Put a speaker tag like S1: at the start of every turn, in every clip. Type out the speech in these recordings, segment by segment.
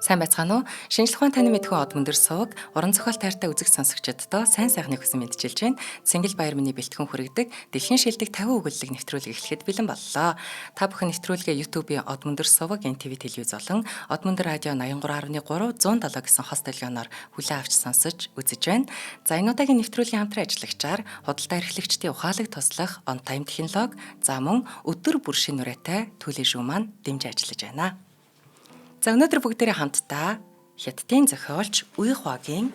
S1: Сайн байцгаана уу? Шинжлэх ухааны таны мэдхүйн од мөндөр суваг уран зохиол тайртай үзэг сонсогчдод сайн сайхны хүсэн мэдчилж байна. Цэнгэл баяр миний бэлтгэн хүргэдэг дэлхийн шилдэг 50 өгүүллэг нэвтрүүлэг эхлэхэд бэлэн боллоо. Та бүхэн нэвтрүүлгээ YouTube-ийн од мөндөр суваг NTV телевиз болон од мөндөр радио 83.3 170 гэсэн хос долгионоор хүлээн авч сонсож үзэж байна. За энэ удаагийн нэвтрүүлгийн хамтран ажиллагчаар худалдаа эрхлэгчдийн ухаалаг туслах on time технологи за мөн өдөр бүр шин нүрээтэй төлөө шүү маань дэмжиж ажиллаж байна. За өнөөдөр бүгдээрээ хамтдаа Хятадын зохиолч Уй Хвагийн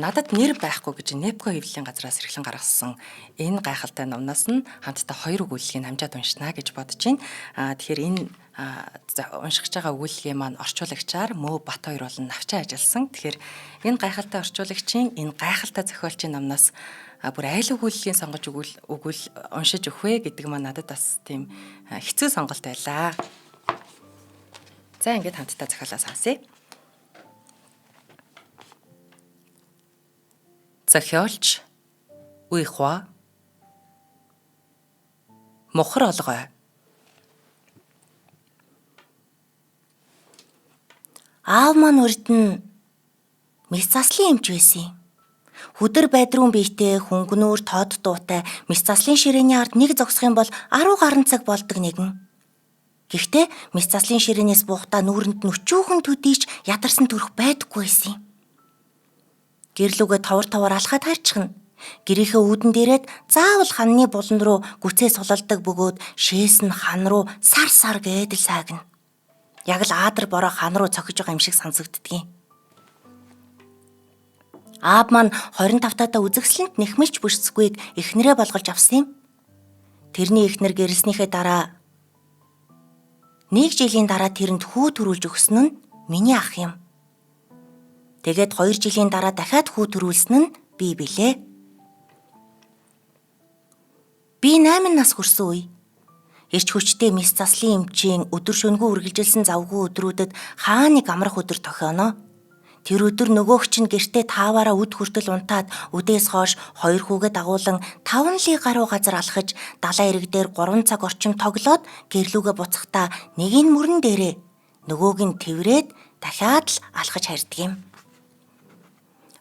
S1: надад нэр байхгүй гэж Непко хэвлэлийн газраас эрхлэн гаргасан энэ гайхалтай номноос нь хамтдаа 2 өгүүллэгийг хамжаад уншина гэж бодож байна. Тэгэхээр энэ уншиж байгаа өгүүллэгийн маань орчуулагчаар Мөө Бат хоёр болон навчаа ажилласан. Тэгэхээр энэ гайхалтай орчуулагчийн энэ гайхалтай зохиолчийн номноос бүр айл өгүүллэгийг сонгож уншиж өгвэ гэдэг маань надад бас тийм хэцүү сонголт байлаа. За ингээд хамтдаа зохиолоо сонсъё. Зохиолч Уй Хва мохор олгой.
S2: Аав маань урд нь мис заслын эмч байсан. Хүдэр байдруун биетэй хөнгөнөөр тод дуутай мис заслын ширээний ард нэг зогсох юм бол 10 гаруй цаг болдог нэгэн. Гэхдээ мис заслын ширээнээс буухтаа нүүрэнд нүчүүхэн төдийч ядарсан төрх байдаггүй байсан. Гэрлүүгээ товар алхаад харчихна. Гэрийнхээ үүдэн дээрэд заавал ханны булан руу гүцээ сулалдаг бөгөөд шээс нь хан руу сар гэдэл саагна. Яг л аадар бороо хан руу цохиж байгаа юм шиг сонсогддгийн. Аав маань 25 таата үзэгсэлэнт нэхмэлж бүсцгүйг эхнэрээ болгож авсан юм. Тэрний эхнэр гэрэлснийхээ дараа 1 жилийн дараа тэрэнд хүү төрүүлж өгсөн нь миний ах юм. Тэгээд 2 жилийн дараа дахиад хүү төрүүлсэн нь би билээ. Би 8 нас хүрсэн үе. Ирч хүчтэй мис заслын эмчийн өдөр шөнөгүй үргэлжилсэн завгүй өдрүүдэд хааныг амрах өдөр тохионоо. Тэр өдөр нөгөөгч нь гэртээ тааваараа үд хүртэл унтаад үдээс хойш 2 хүүгээ дагуулan 5 лиг гаруй газар алхаж далайн эрэг дээр 3 цаг орчим тоглоод гэрлүүгээ буцахдаа нэг нь мөрөн дээрээ нөгөөг нь тэврээд дахиад л алхаж харьдаг юм.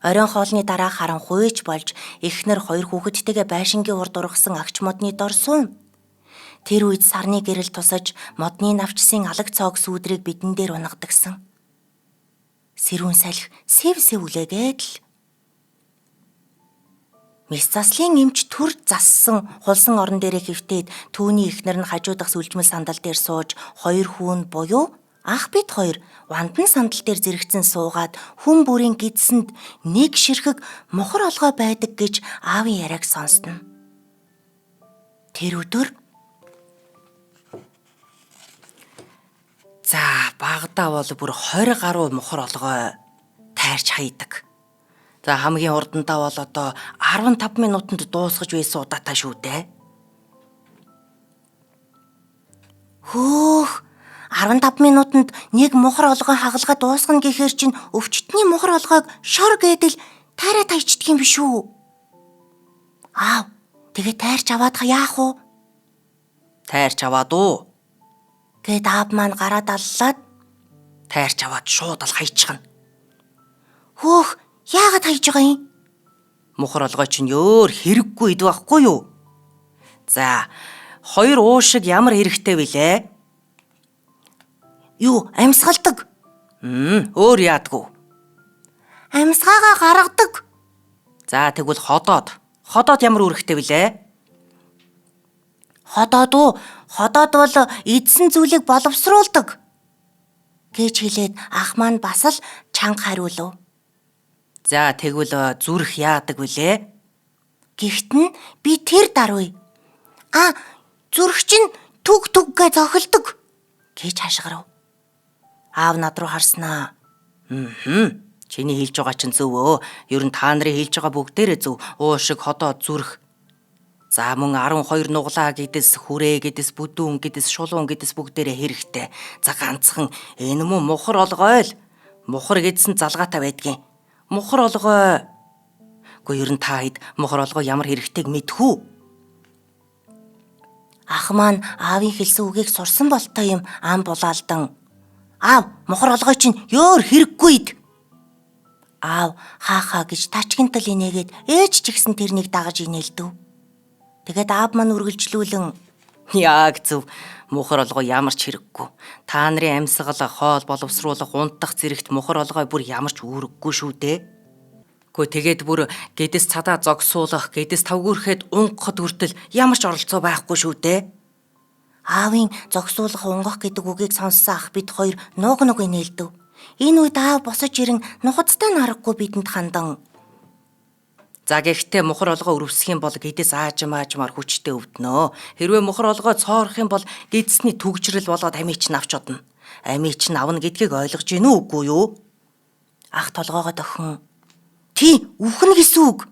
S2: Оройн хоолны дараа харанхуйч болж эхнэр 2 хүүхэдтэйгээ байшингийн урд ургасан агч модны дор суун. Тэр үед сарны гэрэл тусаж модны навчсын алаг цоог сүүдрийг бидэн дээр унгадагсан. Сэрүүн салхи сэв үлээгээд л мис заслын эмч төр зассан хулсан орон дээрээ хөвтөөд түүний эхнэр нь хажуудах сүлжмэл сандал дээр сууж 2 хүүн буюу ах бит 2 вандан сандал дээр зэрэгцэн суугаад хүн бүрийн гидсэнд нэг ширхэг мохор олгой байдаг гэж аавын яриаг сонсно. Тэр өдөр за багадаа бол бүр 20 гаруй мохор олгой тайрч хайдаг. За хамгийн урдандаа бол одоо 15 минутанд дуусгаж байсан удаатай шүү дээ. Хөөх 15 минутанд нэг мохор олгой хагалгаа дуусгана гэхээр чинь өвчтний мохор олгойг шор гэдэл тайраа тайчдаг юм биш үү? Аав, тэгээ тайрч аваад яах вэ?
S1: Тайрч аваад уу?
S2: Гэт аав маань гараад аллаад
S1: тайрч аваад шууд ал хайчихна.
S2: Хөөх, яагаад хайж байгаа юм?
S1: Мохор олгой чинь өөр хэрэггүй идэв байхгүй юу? За 2 уушиг ямар хэрэгтэй вүлээ?
S2: Юу, амьсгалдаг?
S1: Өөр яадгүй.
S2: Амьсгаагаа гаргадаг.
S1: За тэгвэл ходоод ямар үүрэгтэй вүлээ?
S2: Ходоод бол эдсэн зүйлийг боловсруулдаг гэж хэлээд ах маань бас л чанга хариулв.
S1: За тэгвэл зүрх яадаг вүлээ?
S2: Гэхдээ нь би тэр даруй. Зүрх чинь түг зохилдог гэж хашгирав. Аав над руу харснаа.
S1: Чиний хэлж байгаа чинь зөв өө. Ер нь та нарын хэлж байгаа бүгдээрээ зөв. Уушиг, ходоод, зүрх. За мөн 12 нуглаа гэдэс, хүрээ гэдэс, бүдүүн гэдэс, шулуун гэдэс бүгдээрээ хэрэгтэй. За ганцхан энэ мөн мохор олгой л. Мохор гэдсэн залгаатай байдгийн. Мохор олгой. Гэхдээ ер нь та хэд мохор олгой ямар хэрэгтэйг мэдхүү?
S2: Ах маань аавын хэлсэн үгийг сурсан болтой юм ам булаалдан Аав, мохор олгой чинь ёор хэрэггүйд. Аав хаахаа гэж тачгинтал инээгээд ээж ч ихсэн тэрнийг дагаж инээлдэв. Тэгээд аав маань үргэлжлүүлэн
S1: Яг зөв. Мухар олгой ямар ч хэрэггүй. Та нарын амьсгал, хоол боловсруулах, унтах зэрэгт мухар олгой бүр ямар ч үүрэггүй шүү дээ. Гэхдээ тэгээд бүр гэдэс цадаа зогсуулах, гэдэс тавгүрхэд унгахад хүртэл ямар ч оролцоо байхгүй шүү дээ.
S2: аавын зогсуулах унгах гэдэг үгийг сонссон ах бид хоёр нуг инээлдэв. Энэ үед аав босож ирэн нухацтай нарахгүй бидэнд хандан
S1: За гэхдээ мухар олгоо өрөвсөх юм бол гэдэс аажмаар хүчтэй өвднөө. Хэрвээ мухар олгоо цоорох юм бол гэдэсний түгжрэл болоод амийг чинь авч одно. Амийг чинь авна гэдгийг ойлгож гин үгүй юу?
S2: Ах толгоогоо дохин. Тий, үхэн гэсэн үг.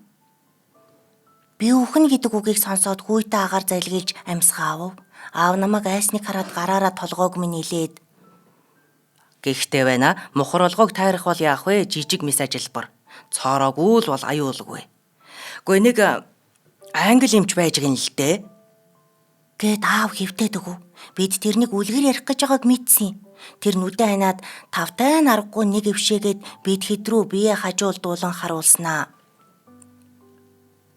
S2: Би үхэн гэдэг үгийг сонсоод хүйтэй агаар залгийлж амьсгаав. Аав намайг айсныг хараад гараараа толгоог минь нилээд.
S1: Гэхдээ байна. Мухар олгоог тайрах бол яах вэ? Жижиг мис ажилбар. Цоороогүй л бол аюулгүй. Гэхдээ нэг англи эмч байж гин л дээ.
S2: Гэт аав хөвтөөд өгөв. Бид тэрнийг үлгэр ярих гэж байгааг мэдсэн. Тэр нүдэ ханаад тавтай наргагүй нэг өвшөөгээд бид хэдрүү бие хажуулдуулан харуулснаа.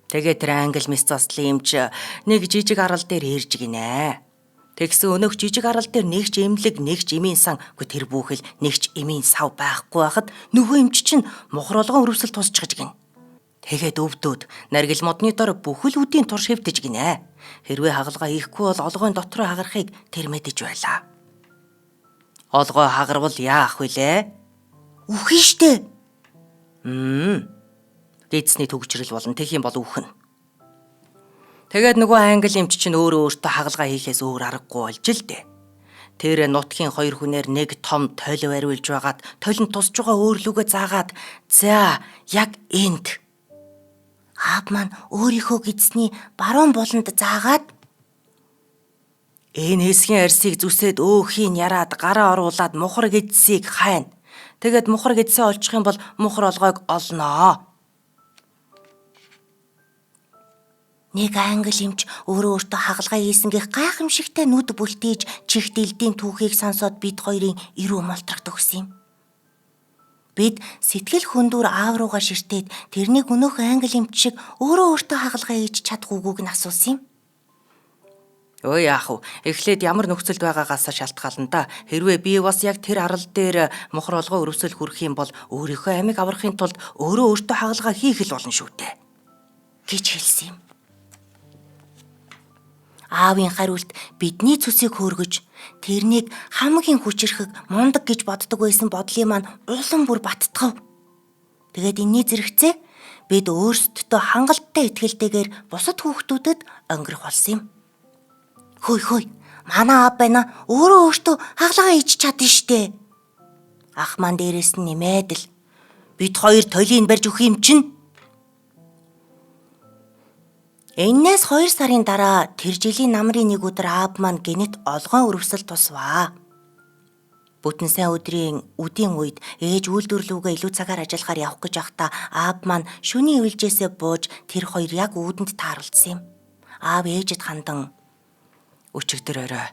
S1: Тэгээд тэр англи мис заслын эмч нэг жижиг арал дээр ирж гинэ. Тэгсэн өнөөх жижиг арал дээр нэг ч эмлэг, нэг ч эмийн сан, тэр бүхэл нэг ч эмийн сав байхгүй байхад нөгөө эмч чинь мухар олгон өрөвсөл тусчгаж гин. Тэгээд өвдөөд наргил модны дор бүхэл үдийн турш хэвтэж гинэ. Хэрвээ хагалгаа хийхгүй бол олгойн дотроо хагарахыг тэр мэдэж байлаа. Олгой хагарвал яах вүлээ?
S2: Үхэн штэ.
S1: Гэдэсний төгжрэл болон тэх юм бол үхэн. Тэгээд нөгөө англи эмч чинь өөртөө хагалгаа хийхээс өөр аргагүй болж л дээ. Тэр нутгийн хоёр хүнээр нэг том толь бариулж байгаад толинд тусж байгаа өөрлөгөө заагаад за яг энд.
S2: Аав маань өөрийнхөө гэдэсний баруун буланд заагаад
S1: энэ хэсгийн арсыг зүсээд өөхийг яраад гараа оруулаад мухар гэдсийг хайна. Тэгээд мухар гэдсээ олчих юм бол мухар олгойг олноо.
S2: Нэг англи эмч өөртөө хагалгаа хийсэнгийнх гайхамшигтай нүд бүлтээж чих дэлдийн түүхийг сонсоод бид хоёрын эрүү молтрох төгсөн юм. Бид сэтгэл хөндүр аав руугаа ширтээд тэрнийг өнөөх англи эмч шиг өөртөө хагалгаа хийж чадах үгүйг нь асуусан юм.
S1: Өө яах вэ? Эхлээд ямар нөхцөлд байгаагаас шалтгаална да. Хэрвээ би бас яг тэр арал дээр мухар олгоо өрөвсөл хүрэх юм бол өөрийнхөө амийг аврахын тулд өөртөө хагалгаа хийх л болно шүү дээ.
S2: гэж хэлсэн юм. Аавын хариулт бидний цүсийг хөөргөж тэрнийг хамгийн хүчрэхэг мундаг гэж боддог байсан бодлын маань улам бүр баттгав. Тэгээд энэний зэрэгцээ бид өөрсдөө хангалттай итгэлтэйгээр бусад хүүхдүүдэд өнгөрөх болсон юм. Хөөе, манай аав байна. Өөртөө хагалгаа хийж чадна штэ. Ах маань дээрээс нь нэмээд л бид хоёр толийг барьж өгөх юм чинь. Энээс 2 сарын дараа тэр жилийн намрын нэг өдөр аав маань гэнэт олгон өрөвсөл тусваа. Бүтэн сайн өдрийн үдийн үед ээж үйлдвэрлүүгээ илүү цагаар ажиллахаар явах гэж байхдаа аав маань шөнийн үйлжээсээ бууж тэр хоёр яг үүдэнд тааруулсан юм. Аав ээжэд хандан
S1: Өчигдөр орой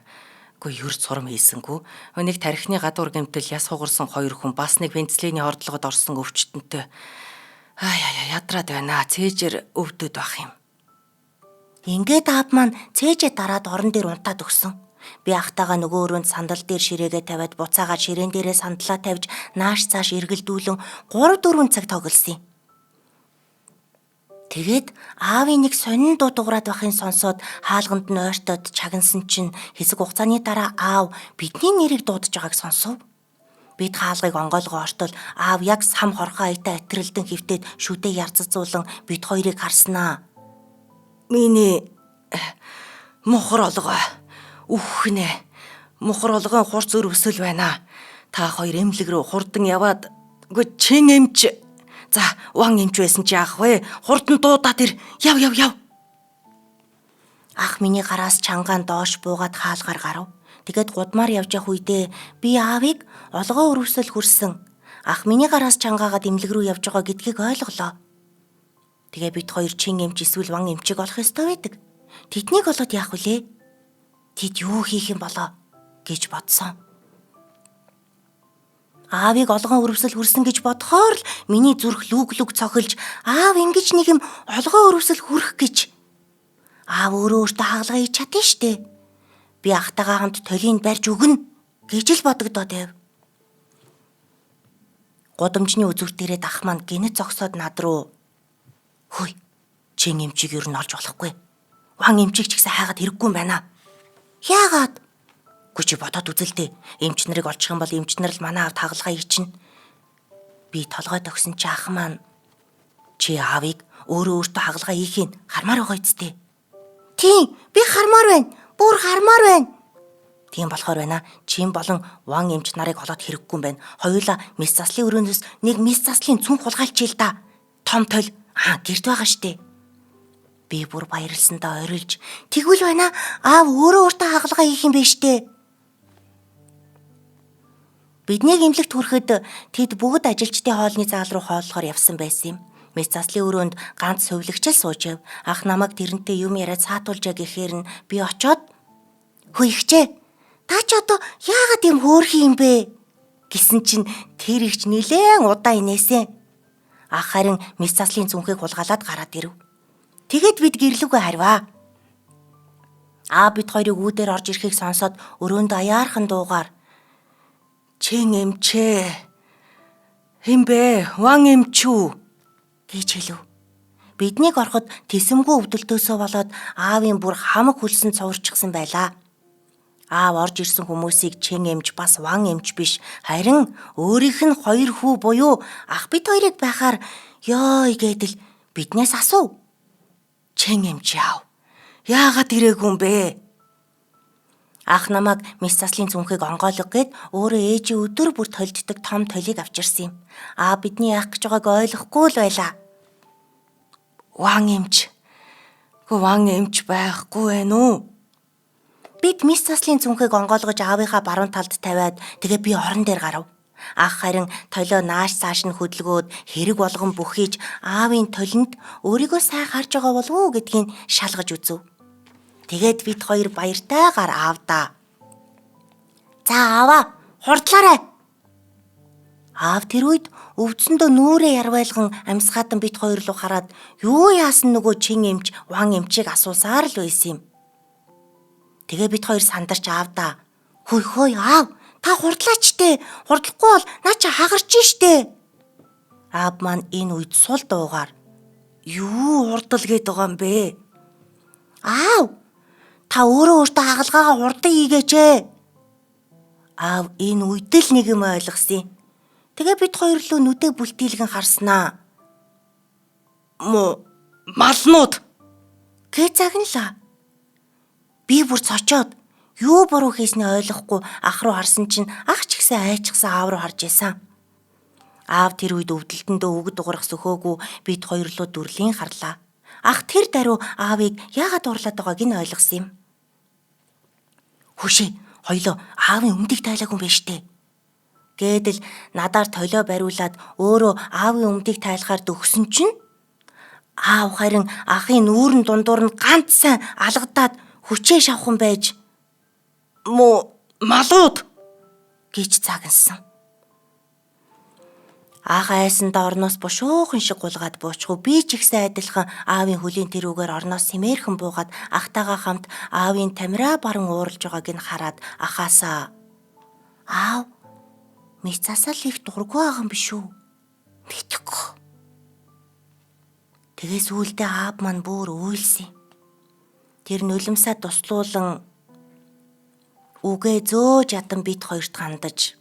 S1: юу сурам хийсэнгүү. Нэг тархины гадуур гэмтэл яс хугарсан 2 хүн бас нэг бензиний ордлогод орсон өвчтөнтэй. Ядраад байна. Цээжээр өвдөд байх юм.
S2: Ингээд аав маань цээжээ дараад орон дээр унтаад өгсөн. Би ахтайгаа нөгөө өрөөнд сандал дээр ширээгээ тавиад буцаагаад ширээн дээрээ сандлаа тавьж нааш цааш эргэлдүүлэн 3-4 цаг тоглосон юм. Тэгээд аавын нэг сонин дуу дуурайд байхын сонсоод хаалганд нь ойртоод чагнасан чинь хэсэг хугацааны дараа аав бидний нэрийг дуудаж байгааг сонсов. Бид хаалгыг онгойлгоо ортол аав яг сам хорхоо аятаа атрилдэн хөвтөд шүдээ ярццуулан бид хоёрыг харснаа.
S1: Миний мухар олгоо. Үхнэ. Мухар олгоо хурц өрөвсөл байна. Та хоёр эмнэлэг рүү хурдан яваад чин эмч. За, ван эмч байсан чи яах вэ? Хурдан дуудаад ир. Яв.
S2: Ах миний гараас чангаан доош буугаад хаалгаар гарав. Тэгээд гудмаар явж явах үедээ би аавыг олгоо өрөвсөл хүрсэн. Ах миний гараас чангаагаад эмнэлэг рүү явж байгаа гэдгийг ойлголоо. Тэгээ бид хоёр чин эмч эсвэл ван эмчиг олох ёстой байдаг. Тэднийг олоод яах вүлээ? Тэд юу хийх юм болоо гэж бодсон. Аавыг олгон өрөвсөл хүрсэн гэж бодохоор л миний зүрх лүг цохилж аав ингэж нэг юм олгон өрөвсөл хүрэх гэж. Аав өөрөө өөртөө хаалгаа хийж чадна штэ. Би ахтайгаа хамт толийг барьж өгнө гэж л бодогдоод байв. Гудамжны үзүүр дээрээ ах маань гинэт зогсоод над руу "Хөөе, чин эмчиг юу н олж болохгүй. Ван эмчиг ч гэсэн хайгаад хэрэггүй юм байна." "Яагаад?" "Гүчи бодоод үзэлтэй. Эмч нарыг олчих юм бол эмч нар л манай аавд хагалгаа хийчихнэ." Би толгой төгсөн чи ах маань "Чи аавыг өөртөө хагалгаа хийхийг хармаар байгаа үсттэй." "Тийм, би хармаар байна. Бүр хармаар байна." "Тийм болохоор байна. Чин болон ван эмч нарыг холоод хэрэггүй юм байна. Хоёулаа мис заслын өрөөнөөс нэг мис заслын цүнх хулгайлчээ л да. Том тол гэрт байгаа штэ." Би бүр баярлсандаа орилж "Тэгвэл байна. Аав өөртөө хагалгаа хийх юм биш штэ." Бидний эмнэлэгт хүрэхэд тэд бүгд ажилчдын хоолны заал руу хооллохоор явсан байсан юм. Мис заслын өрөөнд ганц сувилагч л сууж байв. Ах намайг тэрнтэй юм яриад саатуулжаа гэхээр нь би очоод "Хөө ихчээ, та ч одоо яагаад юм хөөрхий юм бэ?" гэсэн чинь тэр ихч нилээн удаа инээсэн. Ах харин мис заслын зүнхийг хулгайлаад гараад ирэв. Тэгэд бид гэрлүүгээ харваа. Бид хоёрыг үүдээр орж ирэхийг сонсоод өрөөнд аяархан дуугаар "Чин эмчээ. Хинбэ? Ван эмчүү?" гэж хэлв. Биднийг ороход тэсэмгүй өвдөлтөөсөө болоод аавын бүр хамаг хөлсөн цуварчихсан байлаа. Аав орж ирсэн хүмүүсийг чин эмч бас ван эмч биш, харин өөрийнх нь хоёр хүү буюу ах бид хоёрыг байхаар ёй гэдэл биднээс асуув. "Чин эмч яав? Яагаад ирээгүй юм бэ?" Ах намайг мис заслын зүнхийг онгойлго гээд өөрөө ээжийн өдөр бүр толддог том толийг авчирсан юм. Бидний яах гэж байгааг ойлгохгүй л байлаа. "Ван эмч. Ван эмч байхгүй байна уу?" Бид мис заслын зүнхийг онгойлгож аавынхаа баруун талд тавиад тэгээ би орон дээр гарав. Ах харин толио нааш цааш нь хөдөлгөөд хэрэг болгон бүхийж аавын толинд өөрийгөө сайн харж байгаа болов уу гэдгийг шалгаж үзв. Тэгээд бид хоёр баяртайгаар аавдаа "За ааваа, хурдлаарай." Аав тэр үед өвдсөндөө нүрээ ярвайлган амьсгаатан бид хоёр руу хараад юу яасан нөгөө чин эмч ван эмчийг асуусаар л байсан юм. Тэгээ бид хоёр сандарч аавдаа "Хөөе аав, та хурдлаач дээ. Хурдлахгүй бол наа чи хагарч штэ." Аав маань энэ үед сул дуугаар "Юу хурдл гээд байгаа юм бэ?" "Аав, та өөртөө хагалгаагаа хурдан хийгээч ээ." Аав энэ үед л нэг юм ойлгосон. Тэгээ бид хоёр лөө нүдээ бүлтийлгэн харснаа. "Малнууд" гэж загналаа. Би бүр цочоод юу буруу хийснээ ойлгохгүй ах руу харсан чинь ах ч ихсэн айчсан аав руу харж исэн. Аав тэр үед өвдөлтөндөө үгэд дугарах сөхөөгүй бид хоёр лөө дүрлийн харлаа. Ах тэр даруй аавыг яагаад дурлаад байгааг нь ойлгосон юм. "Хүшээ, хоёлоо аавын өмдийг тайлаагүй юм байна штэ." Гэдэл надаар толио бариулаад өөрөө аавын өмдийг тайлахаар дөгсөн чинь аав харин ахын нүүрэн дундуур нь ганц сайн алгадаад хүчээ шавхан байж "Малууд" гэж цагансан. Ах айсандаа орноос бушуухан шиг гулгаад буучгүй би ч ихсэн адилхан аавын хөлийн тэрүүгээр орноос симээрхэн буугаад ахтайгаа хамт аавын тамираа баран ууралж байгааг нь хараад ахаасаа "Аав, мис засал их дургүй байгаа юм биш үү?" "Мэдхгүй." Тэгээ сүүлдээ аав маань бүр уйлсан. Тэр нулимсаа туслуулан үгээ зөөж ядан бид хоёрт хандаж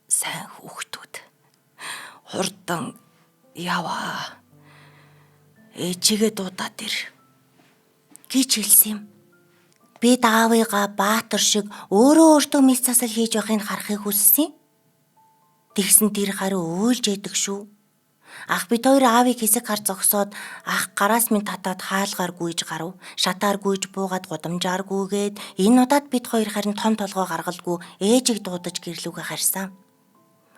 S2: "Сайн хүүхдүүд, хурдан яваа. Ээжигээ дуудаад ир" гэж хэлсэн юм. Бид аавыгаа баатар шиг өөртөө мис засал хийж байхыг харахыг хүссэн. Тэгсэн тэр хариу уйлж яадаг шүү. Ах бид хоёр аавыг хэсэг хар зогсоод ах гараас минь татаад хаалгаар гүйж гарав. Шатаар гүйж буугаад гудамжаар гүйгээд энэ удаад бид хоёр харин том толгой гаргалгүй ээжийг дуудаж гэрлүүгээ харсан.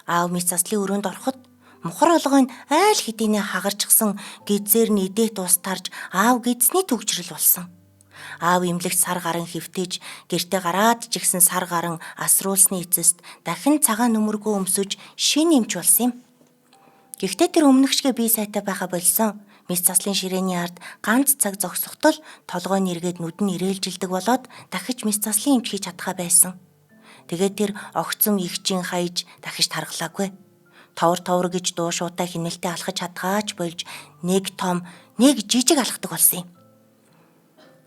S2: Аав мис заслын өрөөнд ороход мухар олгойн айл хэдийнэ хагарчихсан гизээр нь идэх тус тарж аав гидсний төгжрөл болсон. Аав имлэгт сар гарan хөвтөж, гэртээ гараад ч ихсэн сар гарan асруулсны эцэст дахин цагаан нөмөргөө өмсөж шин эмч болсон юм. Гэхдээ тэр өмнөгшгээ бие сайтай байха болсон. Мис заслын ширээний ард ганц цаг зогсохдол толгой нэргээд нүд нь ирээлжилдэг болоод дахиж мис заслын эмч хийж чадхаа байсан. Тэгээд тэр огцом ихчийн хаяж дахиж тархлаагүй. Товор гэж дуу шуутай хинэлтэд алхаж чадхаач болж нэг том, нэг жижиг алхдаг болсон юм.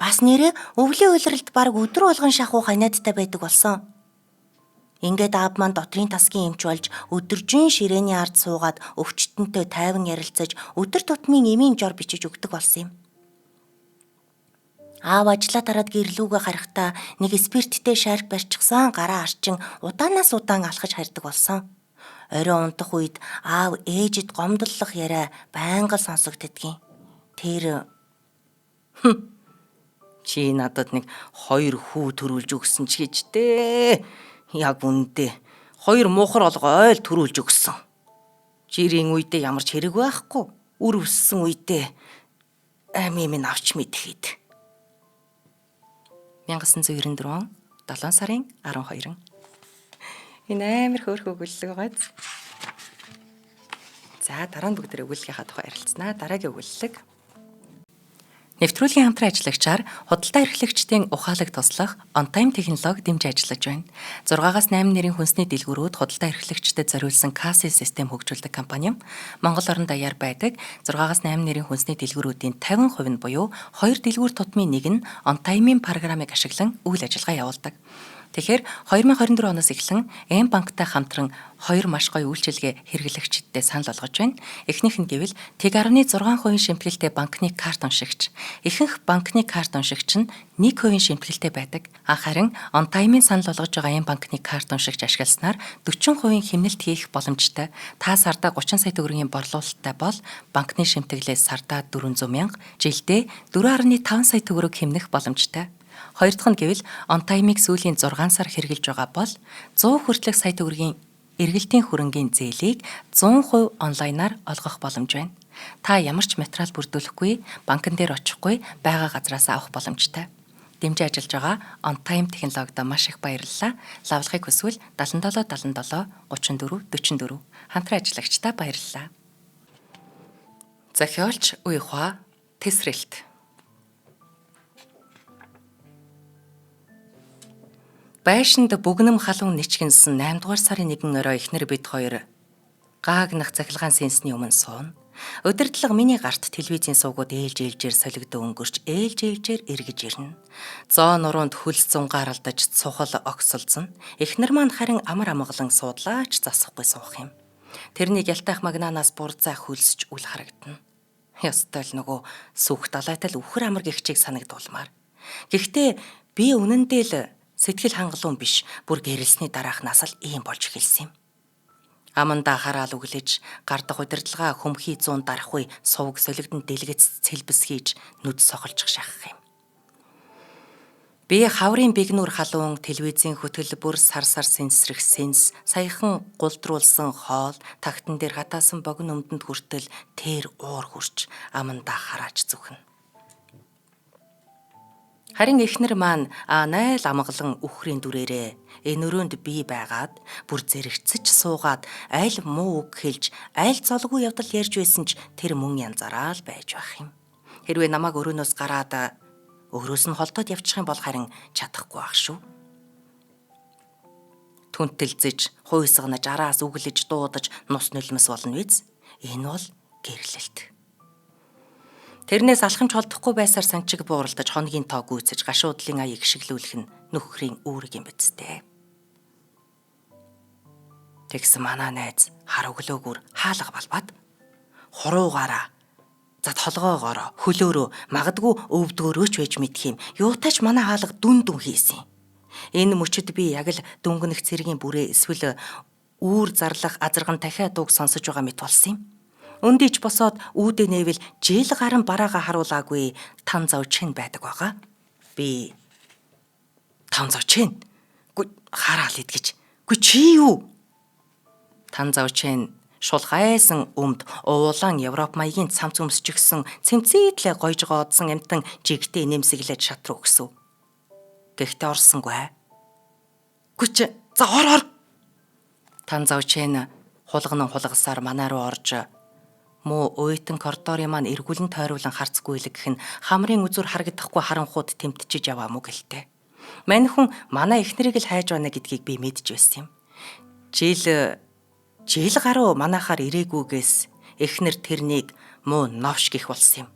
S2: Бас нэрээ өвлийн уйлралд баг өдөр болгон шахуу ханиадтай байдаг болсон. Ингээд аав маань дотрийн тасгийн эмч болж өдөржин ширээний ард суугаад өвчтөнтэй тайван ярилцаж өдөр тутмын эмийн жор бичиж өгдөг болсон юм. Аав ажлаа дараад гэрлүүгээ харахтаа нэг спирттэй шарк барьчихсан гараа арчин удаанаас удаан алхаж харьдаг болсон. Орой унтах үед аав ээжид гомдлох яриа байнга сонсогддгийн. Тэр чи надад нэг 2 хүү төрүүлж өгсөн ч гэж дээ. Яг үндэ 2 муухар олгоо ойл төрүүлж өгсөн. Жирийн үедээ ямар ч хэрэг байхгүй. Үр өссөн үедээ амийн минь авч мэдхэд. 1994 7 сарын 12. Энэ амар хөөрхөн өгүүлэг байгааз. За дараа нь бүгд өгүүлгийнхаа тухай ярилцсанаа. Дараагийн өгүүлэг. Нэвтрүүлгийн хамтран ажиллагчаар худалдаа эрхлэгчдийн ухаалаг туслах OnTime технологи дэмжиж ажиллаж байна. 6-8 нэрийн хүнсний дэлгүүрүүд худалдаа эрхлэгчдэд зориулсан касси систем хөгжүүлдэг компани юм. Монгол орон даяар байдаг 6-8 нэрийн хүнсний дэлгүүрүүдийн 50% нь буюу 2 дэлгүүр тутмын нэг нь OnTime-ийн программыг ашиглан үйл ажиллагаа явуулдаг. Тэгэхээр 2024 оноос эхлэн М-банктай хамтран 2 маш гоё үйлчилгээ хэрэглэгчдэд санал болгож байна. Эхнийх нь гэвэл Тэг.6% шимтгэлтэй банкны карт уншигч. Ихэнх банкны карт уншигч нь 1% шимтгэлтэй байдаг. Харин OnTime-ийн санал болгож байгаа М-банкны карт уншигч ашигласнаар 40% хэмнэлт хийх боломжтой. Та сардаа 30 сая төгрөгийн борлуулалттай бол банкны шимтгэлээс сардаа 400 мянга, жилдээ 4.5 сая төгрөг хэмнэх боломжтой. Хоёр дахь нь гэвэл OnTime-ыг сүүлийн 6 сар хэрэгжилж байгаа бол 100 хүртэлх сая төгрөгийн эргэлтийн хөрөнгийн зээлийг 100% онлайнаар олгох боломж байна. Та ямар ч материал бүрдүүлэхгүй, банкн дээр очихгүй, байгаа газраас авах боломжтой. Дэмжиж ажиллаж байгаа OnTime технологид маш их баярлалаа. Лавлахыг хүсвэл 77 77 34 44 хамтран ажиллагчдаа баярлалаа. Зохиолч Уйхва Тесрэлт. Байшинд бүгнэм халуун ничгэнсэн 8 дугаар сарын 1 орой эхнэр бид хоёр гаагнах цахилгаан сэнсний өмнө суун. Өдөртлөг миний гарт телевизийн суугууд ээлжээр солигдоо өнгөрч ээлжээр эргэж ирнэ. Зоо нуруунд хөлс зунгаар алдаж цухал огсолцсон. Эхнэр маань харин амар амгалан суудлаач засахгүй суух юм. Тэрний гялтайх магнаанаас бурзаа хөлсч үл харагдана. Ястал нөгөө сүх далайтал үхэр амар гихчийг санагдуулмаар. Гэхдээ би үнэндээ л сэтгэл хангалуун биш, бүр гэрэлсний дараахнаас л ийм болж эхэлсэн юм. Амандаа хараал өглөж, гардах удирдлагаа хөмхий 100 дарахгүй сувг солигдон дэлгэц цэлбэс хийж нүд сохолж шахах юм. Би хаврын бигнүр халуун телевизийн хөтөлбөр сар сэнсрэх сэнс, саяхан гулдруулсан хоол, тагтан дээр хатаасан богино өмдөнд хүртэл тэр уур хурч амандаа харааж зүхнэ. Харин эхнэр маань найл амгалан үхрийн дүрээрээ энэ өрөөнд би байгаад бүр зэрэгцэж суугаад аль муу үг хэлж аль золгүй явдал ярьж байсан ч тэр мөн янзаараа л байж байх юм. Хэрвээ намайг өрөөнөөс гараад өрөөс нь холдоод явчих юм бол харин чадахгүй байх шүү. Түнтэлзэж, хуйсганаж, араас үглэж, дуудаж нус нулимс болно биз? Энэ бол гэрлэлт. Тэрнээс алхамж холдохгүй байсаар санчиг бууралдаж хоногийн тоо гүйцэж гашуудлын аяг гიშгэлүүлэх нь нөхрийн үүрэг юм бидтэй. Тэгсэн манаа найз хар өглөөгөр хаалга балбаад хуруугаараа зад холгоогоороо хөлөөрөө магадгүй өвдгөөрөөч байж мэдх юм. Юутаач манай хаалга дүн хийсэн. Энэ мөчөд би яг л дөнгөнөх цэргийн бүрээ эсвэл үүр зарлах азарган дахиад дууг сонсож байгаа мэт болсон юм. Өндийч босоод үүдээ нээвэл жил гарan бараага харуулаагүй тан зав чин байдаг байгаа. Би тан зав чин. Гү хараал идгэж. Гү чи юу? Тан зав чин
S1: шулгайсан өмд уулан Европ маягийн цамц өмсчихсэн цэмцээдлээ гойжгоодсон амтан жигтэй нэмсэглээд шат руу өгсөв. Гэхдээ орсонгүй. Гүч за ор. Тан Завчэн хулгасаар манаа руу орж муу уйтан коридорын маань эргүүлэн тойруулан харцгүйлгэх нь хамрын үзүр харагдахгүй харанхууд тэмтчиж яваа мөг гэлтэй. Мань хүн манай эхнэрийг л хайж байна гэдгийг би мэдж байсан юм. Жил гаруй манахаар ирээгүйгээс эхнэр тэрнийг муу новш гих болсон юм.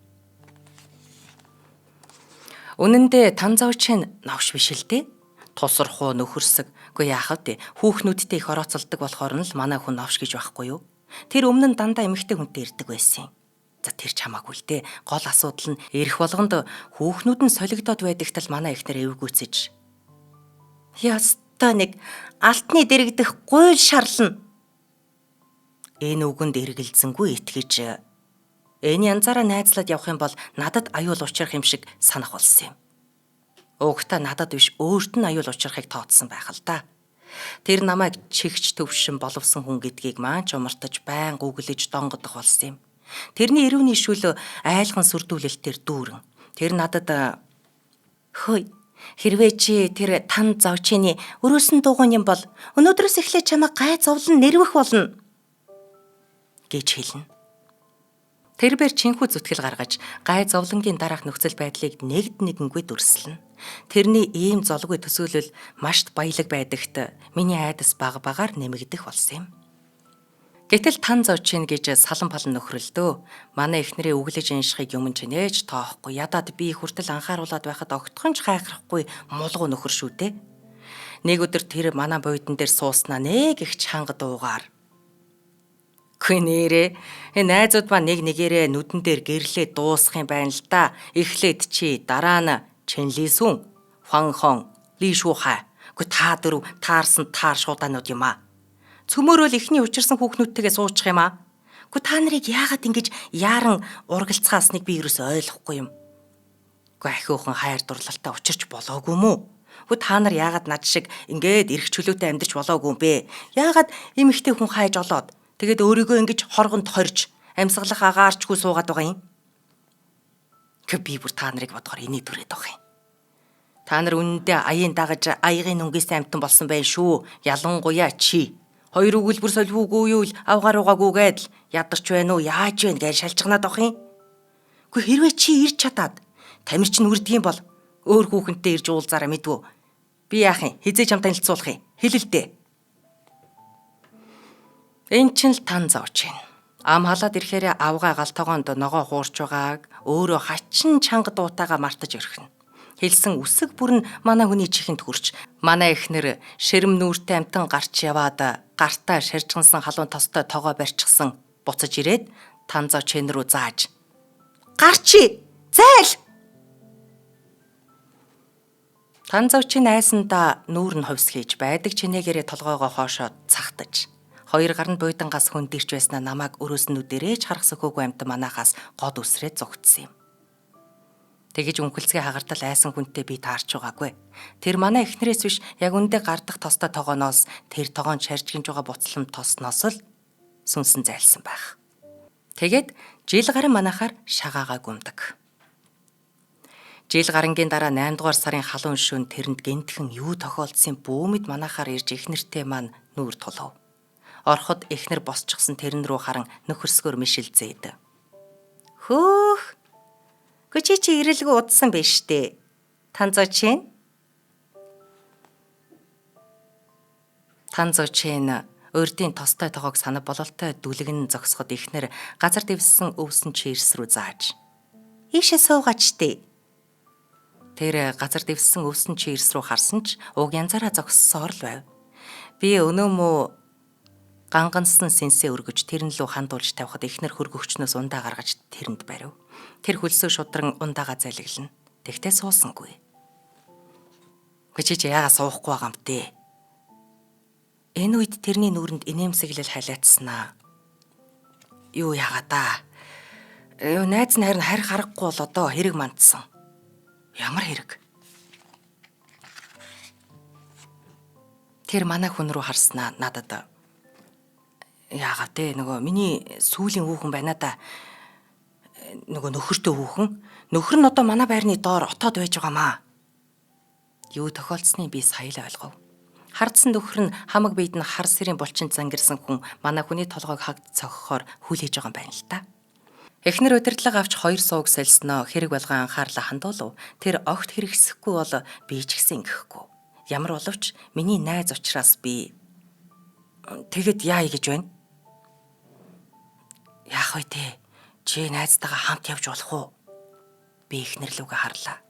S1: Үнэн дээр Тан Завчэн новш биш л дээ. Тусархуу нөхөрсөг. Үгүй яах вэ? Хүүхнүүдтэй их орооцолдог болохоор нь л манай хүн новш гэж байхгүй юу? Тэр өмнө нь дандаа эмэгтэй хүнтэй ирдэг байсан. За тэр ч хамаагүй л дээ. Гол асуудал нь эрэх болгонд хүүхнүүд нь солигдоод байдагт л манай эхнэр эвгүүцэж. Ястай нэг алтны дэрэгдэх гуйл шарлна. Энэ үгэнд эргэлзэнгүй итгэж энэ янзаараа найзлаад явах юм бол надад аюул учрах юм шиг санах болсон юм. Угтаа надад биш өөрт нь аюул учрахыг тооцсон байх л да. Тэр намайг чихч төвшин боловсон хүн гэдгийг маань ч умартаж байн гүглэж донгодох болсон юм. Тэрний эрүүний шүл айлхан сүрдүүлэлтээр дүүрэн. Тэр надад хөөе хэрвээ чи тэр Тан Завчэний өрөөсөн дууган юм бол өнөөдрөөс эхлээд чамайг гай зовлон нэрвэх болно гэж хэлнэ. Тэрбэр чинхүү зүтгэл гаргаж гай зовлонгийн дараах нөхцөл байдлыг нэгэнгүй дүрслэнэ. Тэрний ийм золгүй төсөөлөл маш баялаг байдагт миний айдас багаар нэмэгдэх болсон юм. Гэтэл Тан Завчэн гэж салан палан нөхрөлдөө манай эхнэрээ өглөж иншихыг юм чинээж тоохгүй ядаад би хүртэл анхааруулад байхад огтхонч хайхрахгүй мулгуу нөхөр шүү дээ. Нэг өдөр тэр манай боёдон дээр сууснаа нэг их чанга дуугаар Гүй нэрээ найзууд ба нэгээрээ нүдэн дээр гэрлээ дуусах юм байна л да. Эхлээд чи дараа нь Чэнлисүн, Хванхон, Лишухай. Гүй та дөрөв таарсан таар шууданууд юм а. Цөмөрөөл ихний учирсан хүүхнүүдтэйгээ суучих юм а. Гүй та нарыг яагаад ингэж яаран ургалцгаасныг би ерөөсөй ойлгохгүй юм. Гүй ахиухан хайр дурлалтай учирч болоогүй мүү? Гүй та нар яагаад над шиг ингээд эрх чөлөөтэй амьдарч болоогүй юм бэ? Яагаад эмэгтэй хүн хайж олоод тэгээд өөрийгөө ингэж хоргонд хорж амьсгалах агаарчгүй суугаад байгаа юм. Би бүр та нарыг бодгоор энийг дүрээд байгаа юм. Та нар үнэндээ аяын дагаж аягийн нүнгээс амтан болсон байх шүү. Ялангуяа чи. Хоёр өгүүлбэр солиугүй юу авгаар угаагүйгээд л ядарч байна уу яаж вэ гэж шалжганаад байгаа юм. Гэхдээ хэрвээ чи ирж чадаад тамир чинь үрдгийм бол өөр хүүхэнтэй ирж уулзаараа мэдвүү. Би яах юм? Хизээ чам танилцуулах юм. Хэлэлдээ. Энд чинь л Тан Завчэн. Ам халаад ирэхээр авгаа галтогоонд ногоо хуурч байгааг өөрөө хачин чанга дуутайгаа мартаж өрхнө. Хэлсэн үсэг бүр нь манай хүний чихэнд хүрч манай эхнэр ширэм нүүртэй амтан гарч яваад гартаа ширчгансан халуун тостой тоогоо барьчихсан буцаж ирээд Тан Завчэн рүү зааж гарчи зайл. Тан Завчэн айсандаа нүүр нь хувьс хийж байдаг чинээгээрээ толгоогоо хоошоо цагтаж хоёр гаранд буйдангаас хөндөрч байснаа намайг өрөөснүүдээрээ ч харах сөхөөгүй амт манахаас год үсрээд зогтсон юм. Тэгэж үнхэлцгээ хагартал айсан хүнтэй би таарч байгаагүй. Тэр манай эхнэрээс биш яг үндэ гардах тостой тогооноос тэр тогоон шаржгинж байгаа буцлам тосноос л сүнсэн зайлсан байх. Тэгээд жил гарын манахаар шагаагаа гүмдэг. Жил гарангийн дараа 8 дугаар сарын халуун шөнө тэрэнд гэнтхэн юу тохиолдсон бүүмэд манахаар ирж эхнэртэй маань нүүр тулав. Ороход эхнэр босчихсон тэрэн рүү харан нөхөрсгөр мишэлзээд. Хөөх. Чи ирэлгүй удсан биш дээ. Тан Завчэн. Тан Завчэн өрдийн тостой тоогоог санаа бололтой дүлгэн зогсоход эхнэр газар дэвссэн өвсөн чирс рүү зааж. Ийшээ суугаач дээ. Тэр газар дэвссэн өвсөн чирс рүү харсан ч уг янзаараа зогссоор л байв. Би өнөө мөө гангансан сэнсээ өргөж тэрэн лүү хандуулж тавихад эхнэр хөргөгчнөөс ундаа гаргаж тэрэнд барив. Тэр хөлсөө шудран ундаага залгилна. Тэгтээ суусангүй. Чи яагаад суухгүй байгаа юм бэ? Энэ үед тэрний нүрэнд инээмсэглэл халиацснаа. Юу яагаад аа? Найз нь харин харих харахгүй бол одоо хэрэг мандсан. Ямар хэрэг? Тэр манай хүн рүү харснаа надад. Яагаад те нөгөө миний сүүлийн хүүхэн байна да. Нөгөө нөхөртөө хүүхэн. Нөхөр нь одоо манай байрны доор отоод байж байгаамаа. Юу тохиолдсныг би сая л ойлгов. Хардсан нөхөр нь хамаг биед нь хар сэрийн булчин зангирсан хүн манай хүний толгойг хагд цогхохоор хүлээж байгаа юм байна л та. Эхнэр удирдлага авч 2 сууг сольсноо хэрэг болгон анхаарлаа хандуулв. Тэр огт хэрэгсэхгүй бол би ч гэсэн ингэхгүй. Ямар боловч миний найз учраас би тэгэд яа гэж байна. Яах вэ те? Чи найзтайгаа хамт явж болох уу? Би эхнэр лүгээ харлаа.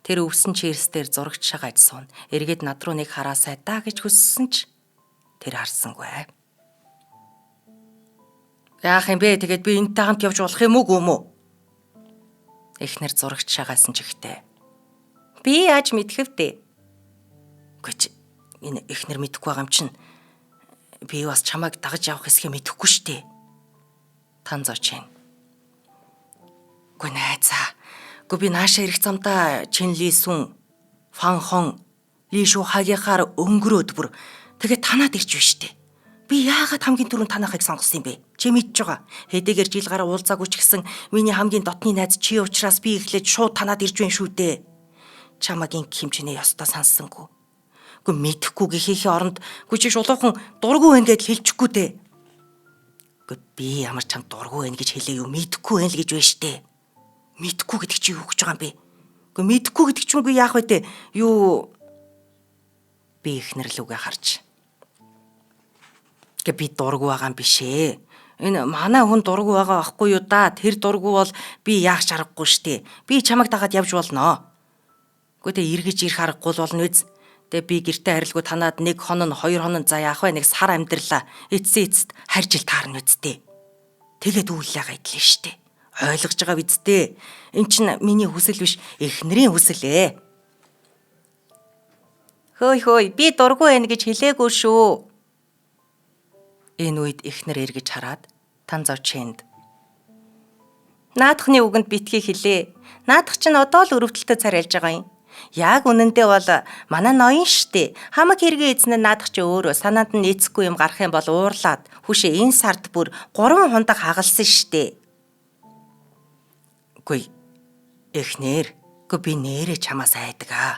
S1: Тэр өвсөн чирс дээр зурагч шагааж суун. Эргээд над руу нэг хараасай даа гэж хүссэн ч тэр харсангүй. Яах юм бэ? Тэгээд би энэтэй хамт явж болох юм уу гүм үү? Эхнэр зурагч шагаасан ч ихтэй. Би яаж мэдхэвдээ? Гэж энэ эхнэр мэдэхгүй байгаа юм чинь. Би бас чамайг дагаж явах хэсгээ мэдэхгүй штэ. Тан зоочин. Гү найзаа. Гү би наашаа ирэх замдаа Чинли сүн фанхон лишу хагийнхаар өнгөрөөд бүр тэгээд танаад ирж байна штэ. Би яагаад хамгийн түрүүнд танахыг сонгосон юм бэ? Чи мэдж байгаа. Хэдийгээр жил гараа уулзаагүй ч гэсэн миний хамгийн дотны найз чи учраас би эхлээд шууд танаад ирж байна шүү дээ. Чамагийн хэмжинээ ёстой санссангүй. Гү мэдэхгүй гэхээхээ оронд гү чи шулуухан дургүй байна гэж хэлчихгүй дээ. Би ямар ч чам дургүй байна гэж хэлээ юу мэдэхгүй байна л гэж байна штэ. Мэдэхгүй гэдэг чи юу гэж байгаа юм бэ? Гэхдээ мэдэхгүй гэдэг ч үгүй яах вэ те? Юу би эхнэр лүгээ харж. Би дургүй байгаа юм биш ээ. Энэ манай хүн дургүй байгаа байхгүй юу да? Тэр дургүй бол би яах шаргагүй штэ. Би чамайг дагаад явж болно. Гэхдээ эргэж ирэх аргагүй болно үз. Тэгээ би гэртээ харилгүй танаад 1 хон нь 2 хон за яах вэ? Нэг сар амьдралаа. Эцэст харж ил таарна үсттэй. Тэгээд үүлээ гайдлаа штэ. Ойлгож байгаа үсттэй. Эн чинь миний хүсэл биш, эхнэрийн хүсэл ээ. Хөөй би дургүй байна гэж хэлээгүй шүү. Энэ үед эхнэр эргэж хараад тан зовчэнд. Наадахны үгэнд битгий хэлээ. Наадах чинь одоо л өрөвдөлтөд царайлж байгаа юм. Яг үнэндээ бол манай ноён штэ. Хамаг хэрэгээ эзнэ наадах чи өөрөө санаанд нь эцэхгүй юм гарах юм бол уурлаад хүшээ энэ сард бүр 3 хундаг хагалсан штэ. Үгүй эхнэр, үгүй би нэрээ чамаас айдаг аа.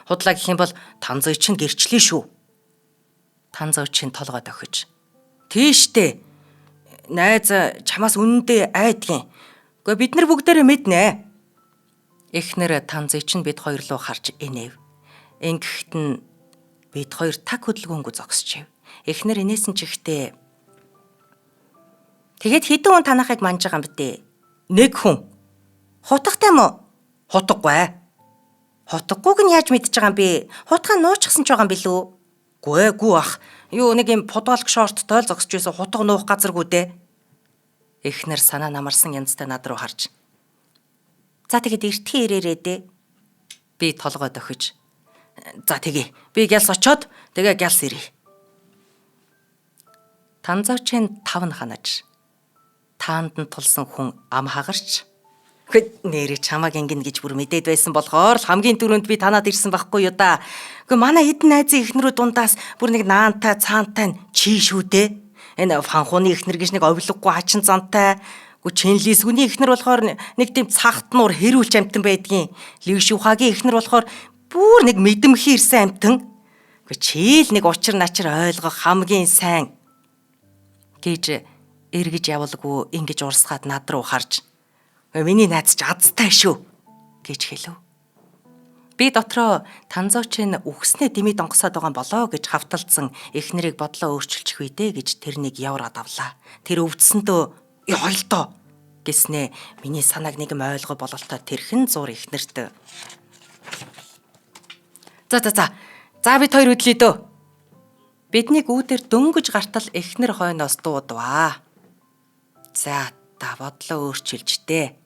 S1: Худлаа гэх юм бол танзой чинь гэрчлээ шүү. Танзой чинь толгой дохиж. Тийштэй. Найз чамаас үнэндээ айдгийн. Үгүй бид нар бүгдээрээ мэднэ. Эхнэр танзой чинь бид хоёр руу харж инэв. Ингэхт нь бид хоёр таг хөдөлгөөнгөө зогсчихв. Эхнэр инээсэн ч ихтэй. Тэгэд хэдэн хүн танахыг манж байгаа юм бтэ? 1 хүн. Хутгатай мó? Хутгагүй. Хутгагүйг нь яаж мэдж байгаа юм бэ? Хутгаа нуучсан ч байгаа юм билүү? Гүү ах. Юу нэг юм подолк шорттой л зогсож байсан хутга нуух газаргүй дээ. Эхнэр санаа намарсан янзтай над руу харж. За тэгэд эртхэн ирээрээ дээ. Би толгой дохиж. За тэгээ. Би гялс очоод тэгээ гялс ирээ. Танзавчийн 5 ханаж. Таанд нь тулсан хүн ам хагарч. Нэрээ чамаг ингэн гэж бүр мэдээд байсан болохоор л хамгийн түрүүнд би танаад ирсэн байхгүй юу да. Гэхдээ манай хэдэн найзын эхнэрүүд дундаас бүр нэг наантай цаантай чи шүү дээ. Энэ фанхууны эхнэр гэж нэг овлоггүй хачин зантай. Чинли сүний эхнэр болохоор нэг тийм цагт нуур хэрүүлж амтан байдгийн. Лигшүхагийн эхнэр болохоор бүр нэг мэдэмхий ирсэн амтан. Чийл нэг учир начир ойлгох хамгийн сайн гэж эргэж явуулгүй ингэж урсгаад над руу харж. Миний найз ч азтай шүү гэж хэлв. Би дотроо танзоочин үхснээ дими донгосоод байгаа болоо гэж хавталцсан эхнэрийг бодлоо өөрчилчих үедээ гэж тэрнийг явраад авлаа. Тэр өвдсөндөө ойлдоо гэснээ миний санааг нэгэн ойлгоо бололтой тэрхэн зур эхнэрт. За бид хоёр үдлээ дөө. Бидний гүүдэр дөнгөж гартал эхнэр хойноос дуудваа. За та бодлоо өөрчилжтэй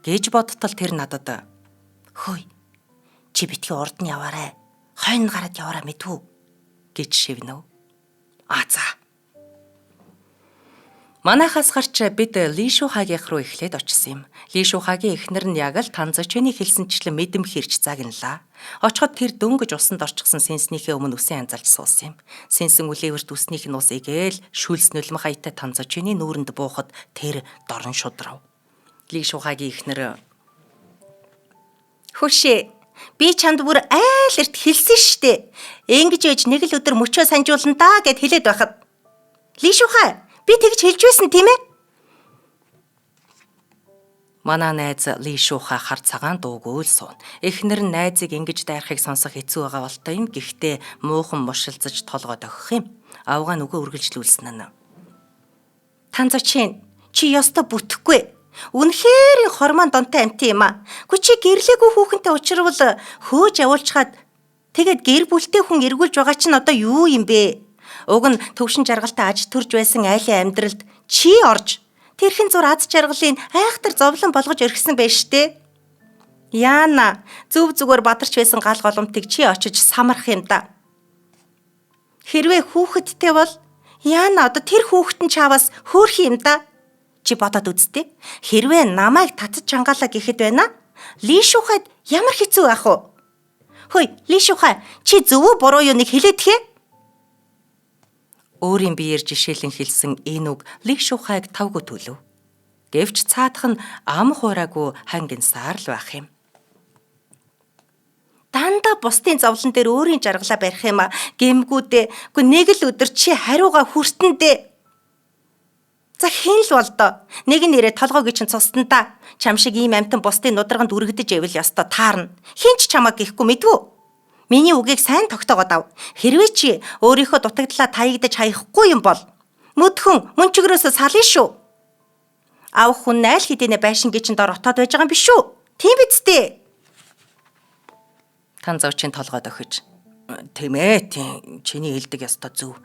S1: гэж бодтол тэр надад хөөе чи битгий урд нь яваарэ хойно гараад яваараа мэдв гэж шивнэв. За Манайхаас гарч бид Ли Шухагийн руу эхлээд очсон юм. Ли Шухагийн эхнэр нь яг л Танзочны хэлсэнчлэн мэдэм хэрч загналаа. Очиход тэр дөнгөж усанд орчихсон сэнснийхээ өмнө үсэн янзалж суусан юм. Сэнсэн үлээвэрт үснийх нь ус игээл шүлс нулимх хаятай Танзочны нүүрэнд буухад тэр дорн шудрав. Ли Шухагийн эхнэр "Хөшөө, би чамд бүр айлэрт хэлсэн штэ. Ингэж ээж нэг л өдөр мөчөө санжуулна даа" гэд хэлээд байхад "Ли Шухай, би тэгж хэлж байсан тийм ээ?" Манай найз Ли Шухай хар цагаан дуугүй л суун. Эхнэр нь найзыг ингэж дайрахыг сонсох хэцүү байгаа болтой юм. Гэхдээ муухан мушилзаж толгойд өгөх юм. Авгаа нүгөө үргэлжлүүлсэн нь. "Танзочин, чи ёстой бүтэхгүй. Үнэхээр хормон донтой амт юм а. Гү чи гэрлээгүй хүүхэнтэй учрвал хөөж явуулчихад тэгээд гэр бүлтэй хүн эргүүлж байгаа чинь одоо юу юм бэ? Уг нь төвшин жаргалтай аж төрж байсан айлын амьдралд чи орж тэрхэн зур аз жаргалыг айхтар зовлон болгож өргсөн байж штэ. Яана, зүв зүгээр бадарч байсан гал голомтыг чи очиж самарх юм да. Хэрвээ хүүхэдтэй бол Яана одоо тэр хүүхэд нь чаваас хөөх юм да. Чи бодоод үзтээ. Хэрвээ намайг татж чангаалаа гэхэд байна. Ли Шухайд ямар хэцүү байх вэ? Хөөе, Ли Шухай, чи зөв үү буруу юу нэг хэлээд хээ? Өөрийн биеэр жишээлэн хэлсэн энэ үг Ли Шухайг тавгүй төлөв. Гэвч цаадах нь ам хуураагүй хангинсаар л байх юм. Дандаа бусдын зовлон дээр өөрийн жаргалаа барих юм а. Гэмгүүдээ. Гэхдээ нэг л өдөр чи хариугаа хүртэндээ. За хэн л бол доо. Нэг нь ирээ толгойг чинь цусдан та. Чам шиг ийм амтан бусдын нудраганд үргэж ивэл ёстой таарна. Хэн ч чамайг гихгүй мэдвүү. Миний үгийг сайн тогтоогоод ав. Хэрвээ чи өөрийнхөө дутагдлаа таягдаж хаяхгүй юм бол мөдхөн мөн чигрөөсөө сална шүү. Авах хүн найл хэдийнэ байшингийн чин дор отоод байж байгаа юм биш үү? Тийм биз дээ. Танзочин толгойд охиж. Тийм ээ, тийм. Чиний хэлдэг ёстой зөв.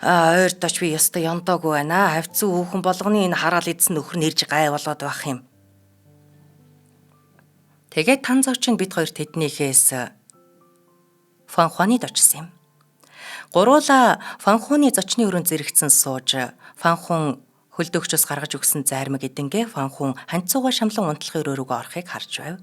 S1: Ойртооч би ёстой ёндоогүй байна. Хавцсан хүүхэн болгоны энэ хараал идсэн нөхөр нь ирж гай болоод байх юм. Тэгээд Танзочин бид хоёр тэднийхээс Фанхуанид очсон юм. Гуруула Фанхуны зочны өрөөнд зэрэгцэн сууж, Фанхун хөлдөөгчөөс гаргаж өгсөн зайрмаг эдэнгээ Фанхун ханцууга шамлан унтлахын өрөөгөө орохыг харж байв.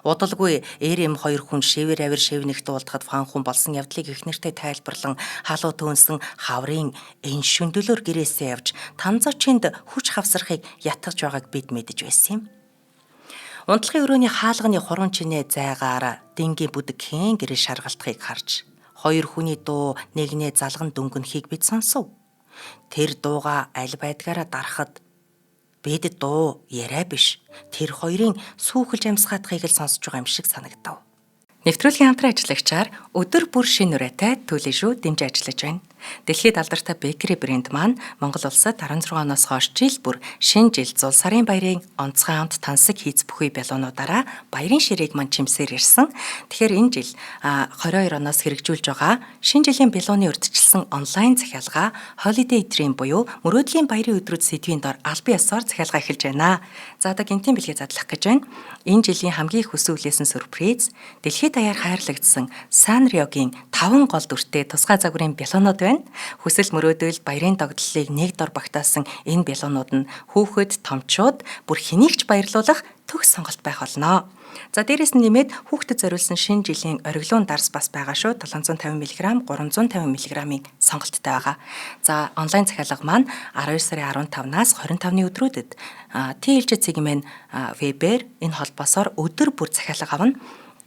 S1: Удалгүй ээрэм хоёр хүн шивэр авир шивнэгт уулдахад Фанхун болсон явдлыг эхнэртэй тайлбарлан халуу төөнсөн хаврын эн шүндөлөөр гэрээсээ явж Танзочинд хүч хавсрахыг ятгаж байгааг бид мэдэж байсан юм. Унтлагын өрөөний хаалганы хуран чинээ зайгаар дэнгийн бүдэг хэн гэрээ шаргалтахыг харж хоёр хүний дуу нэгнээ залган дөнгөнхийг бид сонсов. Тэр дууга аль байдгаараа дарахад бид дуу яриа биш тэр хоёрын сүүхэлж амьсгаадахыг л сонсож байгаа юм шиг санагдав. Нэвтрүүлгийн хамтран ажиллагчаар өдөр бүр шин нүрээтэй төлөвшөө дэмжиж ажиллаж байна. Дэлхийд алдартай бекери брэнд маань Монгол улсад 16 оноос хойш жил бүр шинэ жил зул сарын баярын онцгой амт тансаг хийц бүхий бялуунуудаараа баярын ширээг маань чимсээр ирсэн. Тэгэхээр энэ жил 22 оноос хэрэгжүүлж байгаа шинэ жилийн бялууны урьдчилсан онлайн захиалга Holiday Dream буюу мөрөөдлийн баярын өдрүүд сэдвийн дор албан ёсоор захиалга эхэлж байна. За одоо гинтийн бэлгээ задлах гэж байна. Энэ жилийн хамгийн их хүсүүлсэн сюрприз дэлхийд даяар хайрлагдсан Санриогийн 5 гол дүртэй тусгай загварын бялуунууд байна. Хүсэл мөрөөдөл баярын догдлолыг нэг дор багтаасан энэ бялуунууд нь хүүхэд, томчууд бүр хэнийгч баярлуулах төгс сонголт байх болно. За дээрэс нь нэмээд хүүхдэд зориулсан шинэ жилийн ориглон дарс бас байгаа шүү. 750 мг, 350 мг-ийн сонголттой байгаа. За онлайн захиалга маань 12 сарын 15-наас 25-ны өдрүүдэд TLG сегмент вебээр энэ холбоосоор өдөр бүр захиалга авна.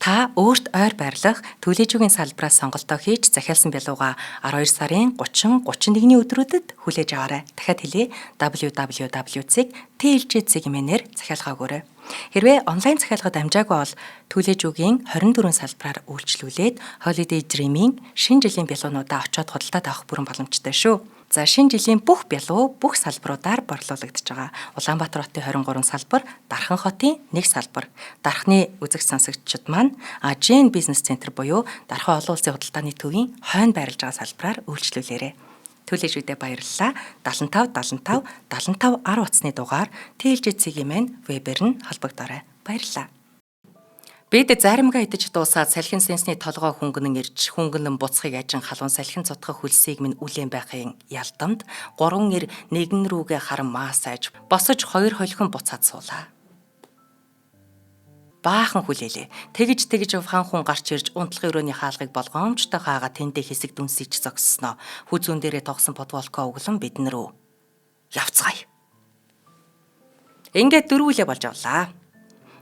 S1: Та өөрт ойр байрлах төлөөжгийн салбараас сонголтоо хийж захиалсан бялууга 12 сарын 30, 31-ний өдрүүдэд хүлээж аваарай. Дахиад хэлье www.tlg.cgm-ээр захиалгаа өгөөрэй. Хэрвээ онлайн захиалгад амжаагүй бол төлөөжгийн 24 салбараар үйлчлүүлээд Holiday Dream-ийн шинэ жилийн бялуунуудаа очиод худалдаад авах бүрэн боломжтой шүү. За шинэ жилийн бүх бялуу бүх салбаруудаар борлуулагдаж байгаа. Улаанбаатар хотын 23 салбар, Дархан хотын 1 салбар. Дархны үзэгч сонсогчдод маань Жен бизнес центр буюу Дархан олон улсын худалдааны төвийн хойно байрлаж байгаа салбараар үйлчлүүлээрэй. Төлөөжүүдээ баярлалаа. 75 75 75 10 утасны дугаар TLG-ийн вебээр нь холбогдоорой. Баярлалаа. Бид заримгаа идэж дуусаад салхин сэнсний толгой хөнгөнөн ирж хөнгөнөн буцхыг ажин халуун салхин цутгах хөлсийг минь үлээн байхын ялдамд 3 эр нэгэн рүүгээ харан маасаж босож 2 холихон буцаад суулаа. Баахан хүлээлээ. Тэгж фанхун гарч ирж унтлах өрөөний хаалгыг болгоомжтой хаагаа тэндээ хэсэг дүнсийч зогссноо. Хүзүүн дээрээ тогсон подволко өглөн бидэн рүү явцгаая. Ингээд дөрвүүлээ болж авлаа.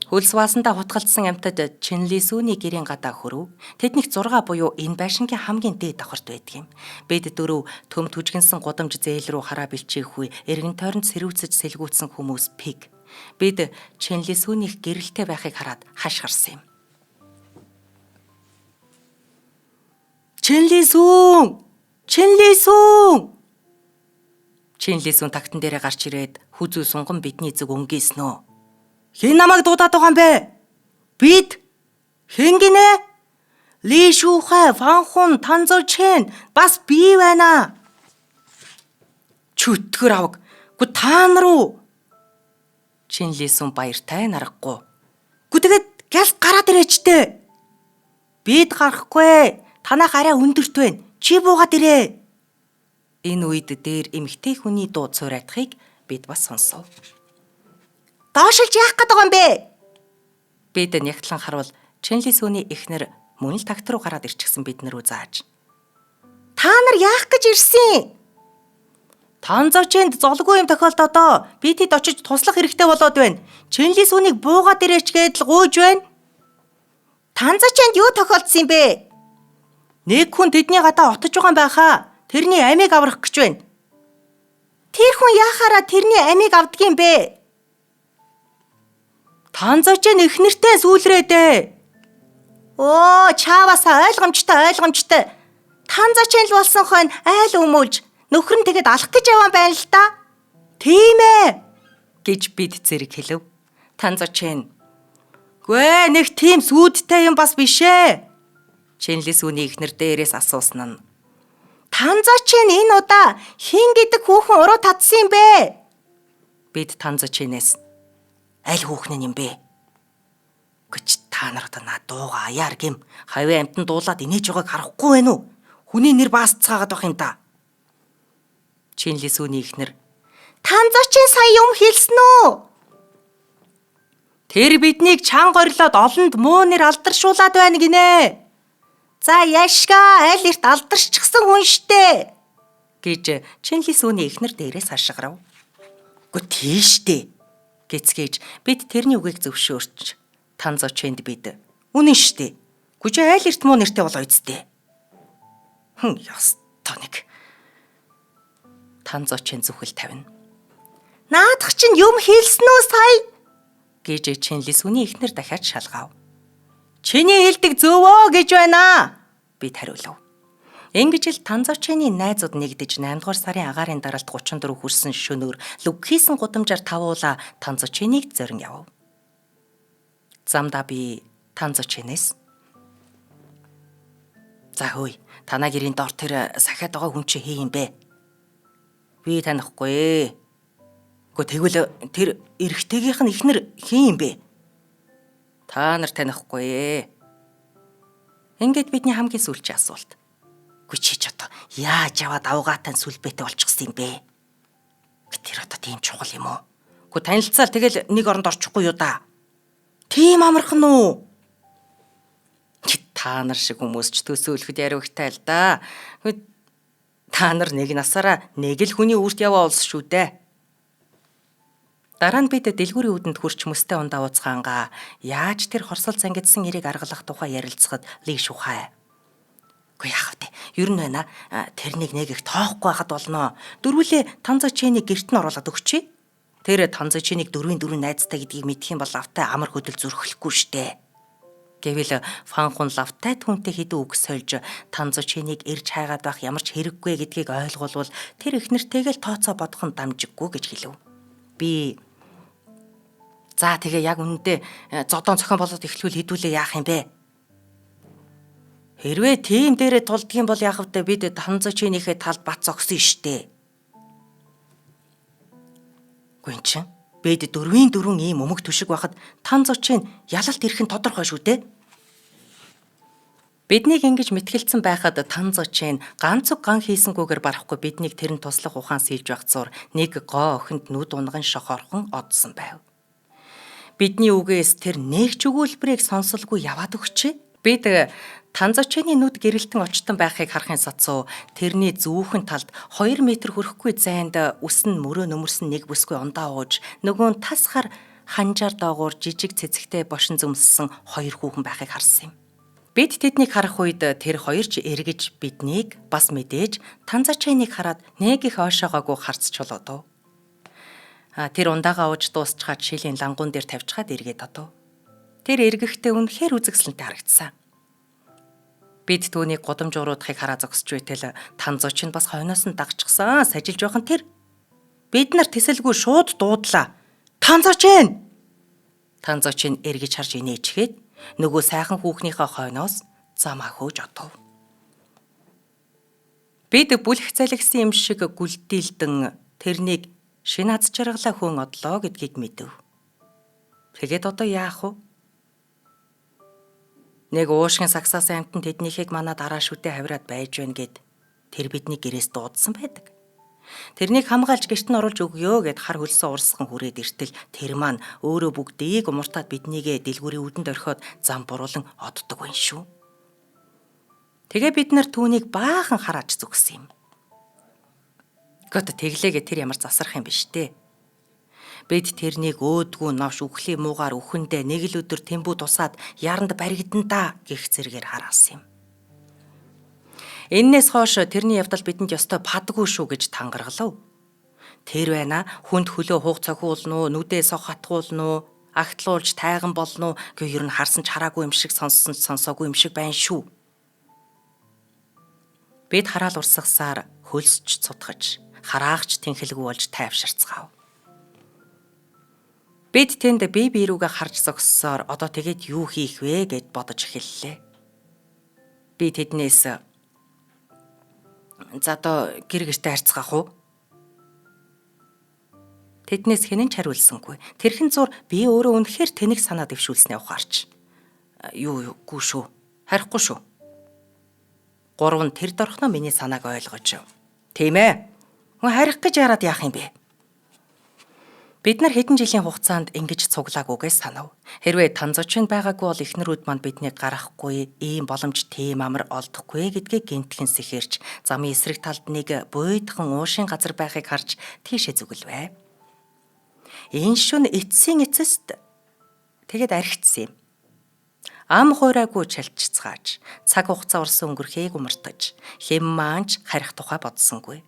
S1: Хөлс ваасандаа хутгалдсан амтад Чинлисүүний гэрийн гадаа хөрөв. Тэднийх 6 буюу энэ байшингийн хамгийн дээд давхарт байдаг юм. Бид дөрөв төмд хүжгэнсэн гудамж зээл рүү хараа бэлчээх үе эргэн тойронд сэрүүцэж сэлгүүцсэн хүмүүс пиг. Бид Чинлисүүнийх гэрэлтэй байхыг хараад хаш гарсан юм. Чинлисүүн! Чинлисүүн тагтан дээрээ гарч ирээд хүзүү сунган бидний зүг өнгийснөө. Хэн намайг дуудаад байгаа юм бэ? Бид хэн гинэ? Ли Шухай, Фанхун, Танзо Чен бас би байна. Чөтгөр аваг. Гү та нар уу? Чинлисүүн баяртай нарахгүй. Гү тэгээд гял гараад ирээчтэй. Бид гарахгүй. Танах арай өндөрт байна. Чи буугаад ирээ. Энэ үед дээр эмэгтэй хүний дуу цуурайтахыг бид бас сонсов. Доошилж яах гээд байгаа юм бэ? Бид нягтлан харвал Чинлисүүний эхнэр мөн л тагт руу гараад ирчихсэн биднэрүү зааж. Та нар яах гэж ирсэн? Танзочэнд золгүй юм тохиолдодоо би тэд очиж туслах хэрэгтэй болоод байна. Чинлисүүнийг буугаад ирээч гээд л гуйж байна. Танзочэнд юу тохиолдсон юм бэ? Нэг хүн тэдний гадаа отож байгаа юм байхаа. Тэрний амийг аврах гэж байна. Тэр хүн яахаараа тэрний амийг авдгийн бэ? Танзочэн эхнэртэй сүүлрээдээ. Оо, чаавасаа ойлгомжтой. Танзочэн л болсон хойно айл өмүүлж нөхөр нь тэгээд алах гэж явсан байна л да. Тийм ээ гэж бид зэрэг хэлв. Танзочэн. Гүй нэг тийм сүудтэй юм бас биш ээ. Чинлисүүний эхнэр дээрээс асуусан нь. Танзочэн энэ удаа хин гэдэг хүүхэн уруу татсан юм бэ? Бид Танзочэнээс аль хүүхэн юм бэ? Гэч та нар одоо наа дууга аяар гэм хавь амтан дуулаад инээж байгааг харахгүй байна уу? Хүний нэр баасцгаагаад байх юм да. Чинлисүүний эхнэр. Танзочэн сая юм хэлсэн үү? Тэр биднийг чанга орлоод олонд муу нэр алдаршуулад байна гинэ. За яшгаа аль эрт алдаршчихсан хүн штэ гэж Чинлисүүний эхнэр дээрээс хашгирав. Гү тийштэй гэцгээж бид тэрний үгийг зөвшөөрч Танзочэнд бид үнэн штэ. Гүж айл эрт муу нэртэй болоо үсттэй. Ястаа нэг. Танзочэн зүхэл тавина. Наадах чинь юм хэлсэн үү сая? Гэж Чинлисүүний эхнэр дахиад шалгав. Чиний хэлдэг зөвөө гэж байна. Бид хариулав. Ингэж л Танзочэний найзууд нэгдэж 8 дугаар сарын агаарын даралт 34 хүрсэн шөнөөр лүгхийсэн гудамжаар тавуула Танзочэнийг зорин яв. Замдаа би Танзочэнээс. За хөөе, танаа гэрийн дор тэр сахиад байгаа хүн чи хий юм бэ? Би танихгүй. Гэхдээ тэгвэл тэр эрэгтэйгийнх нь эхнэр хий юм бэ? Та нар танихгүй. Ингээд бидний хамгийн сүүлчийн асуулт. Гү чи ч одоо яаж яваад авгаатай сүлбэтэй болчихсон юм бэ? Тэр одоо тийм чухал юм уу? Гү танилцаал тэгэл нэг оронд орчихгүй юу да? Тийм амархан уу? Та нар шиг хүмүүс ч төсөөлөхөд яривагтай л да. Та нар нэг насаараа нэг л хүний үрт яваа олс шүү дээ. Дараа нь бид дэлгүүрийн үүдэнд хурч мөстэй ундаа ууцгаангаа яаж тэр хорсол зангидсан ирийг аргалах тухай ярилцахад Ли Шухай. Гэхдээ яах вэ? Ер нь байна. Тэрнийг нэг их тоохгүй байхад болноо. Дөрвөлээ Танзочэнийг гэрт нь оруулаад өгчээ. Тэр Танзочэнийг 4-4 найзтай гэдгийг мэдэх юм бол лавтай амар хөдөл зүрхлэхгүй штэ. Гэвэл Фанхун лавтай түнтэй хэдэн үг сольж Танзочэнийг ирж хайгаад байх ямар ч хэрэггүй гэдгийг ойлгуулвал тэр их нэртэйгэл тооцоо бодох нь дамжиггүй гэж хэлв. Би за тэгээ яг үнэндээ зодон цохон болоод эхлүүл хэдүүлээ яах юм бэ? Хэрвээ тийм дээрээ тулдгийн бол яах вэ? Бид Танзочэнийхээ талд бат зогсон штэ. Гүн чин
S2: Бид 4-4 ийм өмг түшиг байхад тан зочийн ялалт ирэх нь тодорхой шүү дээ.
S1: Биднийг ингэж мэтгэлцэн байхад тан зочийн ганц уг ган хийсэнгүйгээр барахгүй биднийг тэрэн туслах ухаан сэлж байх зур нэг гоо охинд нүд унган шохорхон одсон байв. Бидний үгээс тэр нэгч өгүүлбэрийг сонсолгүй яваад өгчээ. Бид тан зочины нүд гэрэлтэн очтон байхыг харахын сацуу тэрний зүүхэн талд 2 метр хүрэхгүй зайд үс нь мөрөө нөмөрсөн нэг бүсгүй ундаа ууж нөгөө нь тасхаар ханжаар доогуур жижиг цэцэгтэй бошин зөмссөн 2 хүүхэн байхыг харсан юм. Бид тэднийг харах үед тэр хоёр ч эргэж биднийг бас мэдээж тан зочиныг хараад нэг их ойшоогоогүй харц чулуудав. Тэр ундаага ууж дуусчаад шилийн лангуун дээр тавьчихад эргээд одов. Тэр эргэхдээ үнэхээр үзэгсэлэнтэй харагдсан. Бид түүнийг гудамж уруудахыг хараа зогсож байтал тан зочин бас хойноос нь дагчихсан сажилж байхан тэр бид нар тэсэлгүй шууд дуудлаа. Тан зочин! Тан зочин эргэж харж инээчгээд нөгөө сайхан хүүхнийхээ хойноос замаа хөөж одов. Бид бүлэх залгисан юм шиг гүлдийлдэн тэрнийг шинэ аз жаргалаа хөөн одлоо гэдгийг мэдэв. Тэгээд одоо яах вэ? Нэг уушгин сагсаас амтан тэднийхийг манай дараа шүтээ хавираад байж байна гэд тэр бидний гэрээс дуудсан байдаг. Тэрнийг хамгаалж гэрт нь оруулж өгөө гэд хар хөлсөө урсган хүрээд иртэл тэр маань өөрөө бүгдийг умартаад биднийгээ дэлгүүрийн үдэнд орхиод зам буруулан оддог байна шүү. Тэгээ бид нар түүнийг баахан харааж зүгсэн юм. Гот тэглээгээ тэр ямар засарх юм биш дээ. Бид тэрнийг өөдгүү новш үхлийн муугаар үхэндээ нэг л өдөр тэмбүү тусаад яранд баригдан да гэх зэрэгээр хараасан юм. Эннээс хойш тэрний явдал бидэнд ёстой падгүй шүү гэж тангаргалав. Тэр байна хүнд хөлөө хууг цохиулна уу, нүдээ сох хатгуулна уу, агтлуулж тайган болно уу гэ ер нь харсан ч хараагүй юм шиг сонссон ч сонсоогүй юм шиг байна шүү. Бид хараал урсгасаар хөлсч цутгаж, хараагч тэнхэлгүй болж тайвширцгаав. Бид тэнд бие биерүүгээ харж зогссоор одоо тэгээд юу хийх вэ гэд бодож эхэллээ. Би тэднээс за одоо гэр гэртээ харьцгаах уу? Тэднээс хэн ч хариулсангүй. Тэрхэн зур би өөрөө үнэхээр тэнэг санаа дэвшүүлснээ ухаарч. Юугүй шүү. Харихгүй шүү. Гурав нь тэр дорхноо миний санааг ойлгож. Тийм ээ. Хүн харих гэж яарад яах юм бэ? Бид нар хэдэн жилийн хугацаанд ингэж цуглаагүйгээс санав. Хэрвээ тан зочин байгаагүй бол эхнэрүүд манд биднийг гаргахгүй, ийм боломж тийм амар олдохгүй гэдгийг гинтхэн сэхэрч, замын эсрэг талд нэг буйдхан уушин газар байхыг харж тийшээ зүгэлвэ. Энэ шөнө эцсийн эцэст тэгээд архицсан юм. Ам хуурайгүй чалчцгааж, цаг хугацаа урсан өнгөрхийг умартаж, хэм маанч харих тухай бодсонгүй.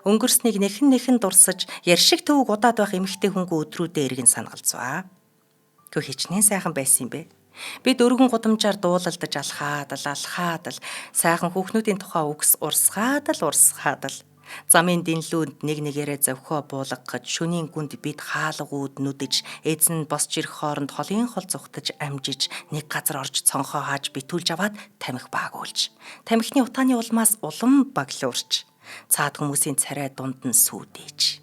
S1: Өнгөрснийг нэхэн дурсаж, яршиг төвөг удаад байх эмэгтэй хөнгө өдрүүдээ эргэн санагалзваа. Гү хичнээн сайхан байсан юм бэ. Бид өргөн гудамжаар дуулалдаж алхаад л сайхан хүүхнүүдийн тухай үгс урсгаад л замын дэнлүүнд нэг нэгээрээ зовхоо буулгаж, шөнийн гүнд бид хаалгууд нүдэж, эзэн босч ирэх хооронд холын хол зүхтаж амжиж, нэг газар орж цонхоо хааж битүүлж аваад тамхи баагуулж, тамхины утааны улмаас улам баглуурч, цаад хүмүүсийн царай дунд нь сүүдээж.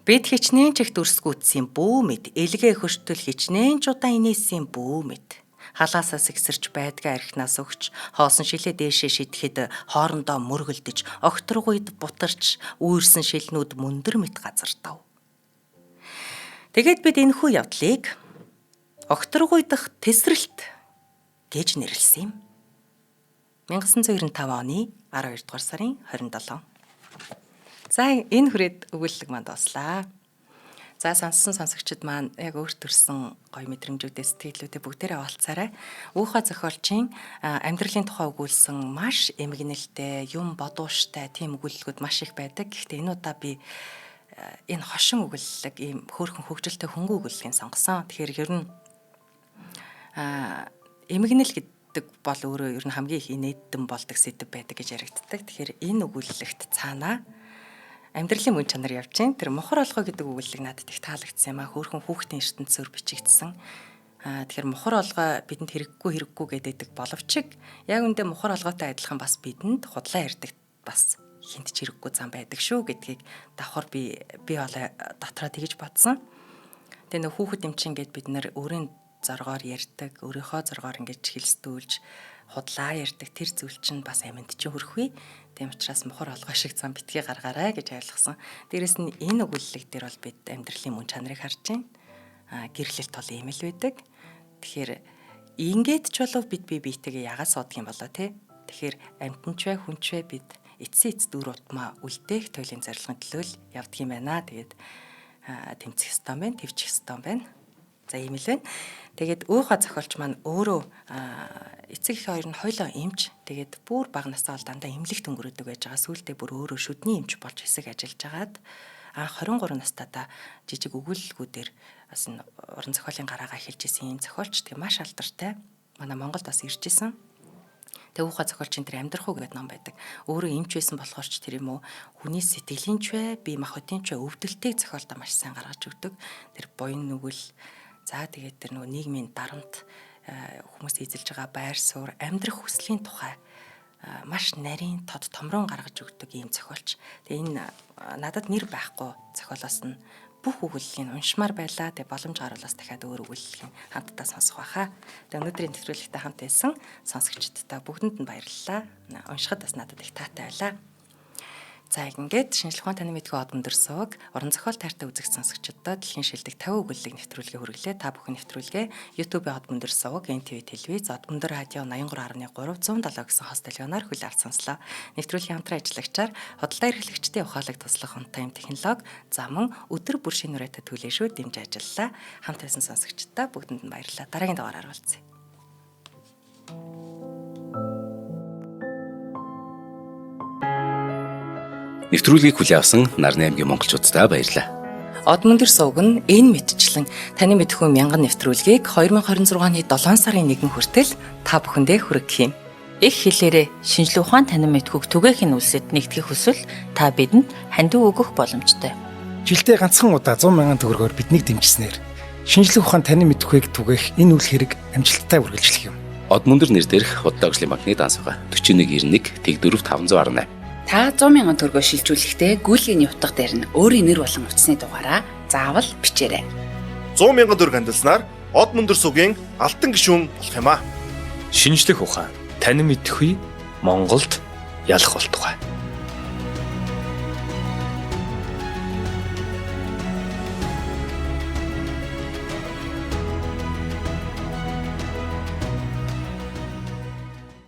S1: Бид хичнээн ч их дүрсгүүтсэн бүү мэд, элгээ хөштөл хичнээн ч удаан инээсэн бүү мэд. Халаасаас ихсэрч байдгаа архинаас өгч, хоосон шилээ дээшээ шидэхэд хоорондоо мөргөлдөж, огторгуйд бутарч, үүрсэн шилнүүд мөндөр мэт газардав. Тэгээд бид энэхүү явдлыг огторгуйдах тесрэлт гэж нэрлэсэн юм. 1995 оны 12 дугаар сарын 27. За энэ хүрээд өгүүлэлэг манд дуслаа. За сонссон сонсогчид маань яг өөрт төрсэн гоё мэдрэмжүүдээ сэтгэлүүдээ бүгдээрээ олцаарай. Уухай зохиолчийн амьдралын тухай өгүүлсэн маш эмгэнэлтэй, юм бодууштай тийм өгүүлэлгүүд маш их байдаг. Гэхдээ энэ удаа би энэ хошин өгүүлэлэг ийм хөөрхөн хөгжилтэй хөнгөн өгүүлэлгийг сонгосон. Тэгэхээр ер нь эмгэнэл бол өөрөө ер нь хамгийн их инээдэн болдог сэдв байдаг гэж яригддаг. Тэгэхээр энэ өгүүлэлэгт цаанаа амьдралын мөн чанар явж гин. Тэр мухар олгоо гэдэг өгүүлэлэг надад их таалагдсан юм аа. Хөөрхөн хүүхдийн ертөнцөөр бичигдсэн. Тэгэхээр мухар олгоо бидэнд хэрэггүй гэдэг боловч яг үндэ мухар олгоотой адилхан бас бидэнд худлаа ярьдаг бас хинт ч хэрэггүй зам байдаг шүү гэдгийг давхар би бол дотроо тэгж бодсон. Тэгээ нөх хүүхэд эмчин гээд бид нэр өөрийн зоргоор ярьдаг, өөрийнхөө зоргоор ингэж хэлсдүүлж худлаа ярьдаг тэр зүйл чинь бас амьд чинь хөрөхгүй. Тийм учраас мухар олгой шиг зам битгий гаргаарай гэж ойлгосон. Дээрэс нь энэ өгүүлэлэг дээр бол бид амьдралын мөн чанарыг харж байна. Гэрлэлт бол ийм л байдаг. Тэгэхээр ингээд ч болов бид биетэйгээ ягаад суудах юм болоо те. Тэгэхээр амьтанч бай хүнч бай бид эцсийн эц дүүр утмаа үлдээх туйлын зорилгын төлөө л явдаг юм байна. Тэгээд тэмцэх ёстой байна, твчих ёстой байна. За ийм л байна. Тэгээд уухай зохиолч маань өөрөө эцэг их хоёр нь хойлоо эмч. Тэгээд бүр бага насаа бол дандаа эмнэлэгт өнгөрөөдөг байж байгаа. Сүүлдээ бүр өөрөө шүдний эмч болж хэсэг ажиллаж агаад 23 настайдаа жижиг өгүүлэлгүүдээр бас энэ уран зохиолын гараагаа эхэлж исэн юм зохиолч. Тэгээ маш алдартай. Манай Монголд бас ирж исэн. Тэгээ уухай зохиолчийн тэр амьдрах уу гэдэг ном байдаг. Өөрөө эмч байсан болохоор ч тэр юм уу хүний сэтгэлийн ч бай, бие махбодын ч бай өвдөлтийг зохиолдоо маш сайн гаргаж өгдөг. Тэр буян нүгэл за тэгээд тэр нөгөө нийгмийн дарамт хүмүүс эзэлж байгаа байр суурь амьдрах хүслийн тухай маш нарийн тод томрон гаргаж өгдөг ийм зохиолч. Тэгээ энэ надад нэр байхгүй зохиолоос нь бүх өгүүллийг уншмаар байлаа. Тэгээ боломж гарвалаас дахиад өөр өгүүллийг хамтдаа сонсох байхаа. Тэгээ өнөөдрийн нэвтрүүлэгтээ хамт байсан сонсогчдод бүгдэнд нь баярлалаа. Уншихад бас надад их таатай байлаа. За ингээд шинжлэх ухааны таны мэдгүй од өндөр суваг уран зохиол тайртай үзэгч сонсогчдод дэлхийн шилдэг 50 өгүүллэг нэвтрүүлгээ хүргэлээ. Та бүхэн нэвтрүүлгээ YouTube-ийн од өндөр суваг, NTV телевиз, од өндөр радио 83.3 107 гэсэн хост телефоноор хүлээн авч сонслоо. Нэвтрүүлгийн хамтран ажиллагчаар худалдаа эрхлэгчдийн ухаалаг туслах онтайм технологи замун өдөр бүр шинэ үрэтэ төлөөшөө дэмжиж ажиллалаа. Хамт байсан сонсогчдод бүгдэнд нь баярлалаа. Дараагийн дугаараар уулзъя.
S3: Нэвтрүүлгийг хүлээн авсан Нарны аймгийн монголчуудаа баярлалаа.
S1: Од мөндөр суваг нь энэ мэдчлэн таны мэдхүйн мянган нэвтрүүлгийг 2026 оны 7 сарын 1 хүртэл та бүхэндээ хүргэх юм.
S4: Их хэлээрээ шинжлэх ухааны танин мэдхүйг түгээх нь үлсэд нэгтгэх хүсвэл та бидэнд хандив өгөх боломжтой.
S5: Жилдээ ганцхан удаа 100 мянган төгрөгөөр биднийг дэмжснээр шинжлэх ухааны танин мэдхүйг түгээх энэ үйл хэрэг амжилттай үргэлжлэх юм.
S3: Од мөндөр нэр дээрх Худалдаа агшлын банкны данс байгаа 4191 тэг 4518.
S4: Та 100 мянган төгрөгөөр шилжүүлэхдээ гүйлгээний утга дээр нь өөрийн нэр болон утасны дугаараа заавал бичээрэй.
S6: 100 мянган төгрөг хандалснаар Од мөндөр сувгийн алтан гишүүн болох юм а.
S7: Шинжлэх ухаан, танин мэдхгүй Монголд ялах болтугай.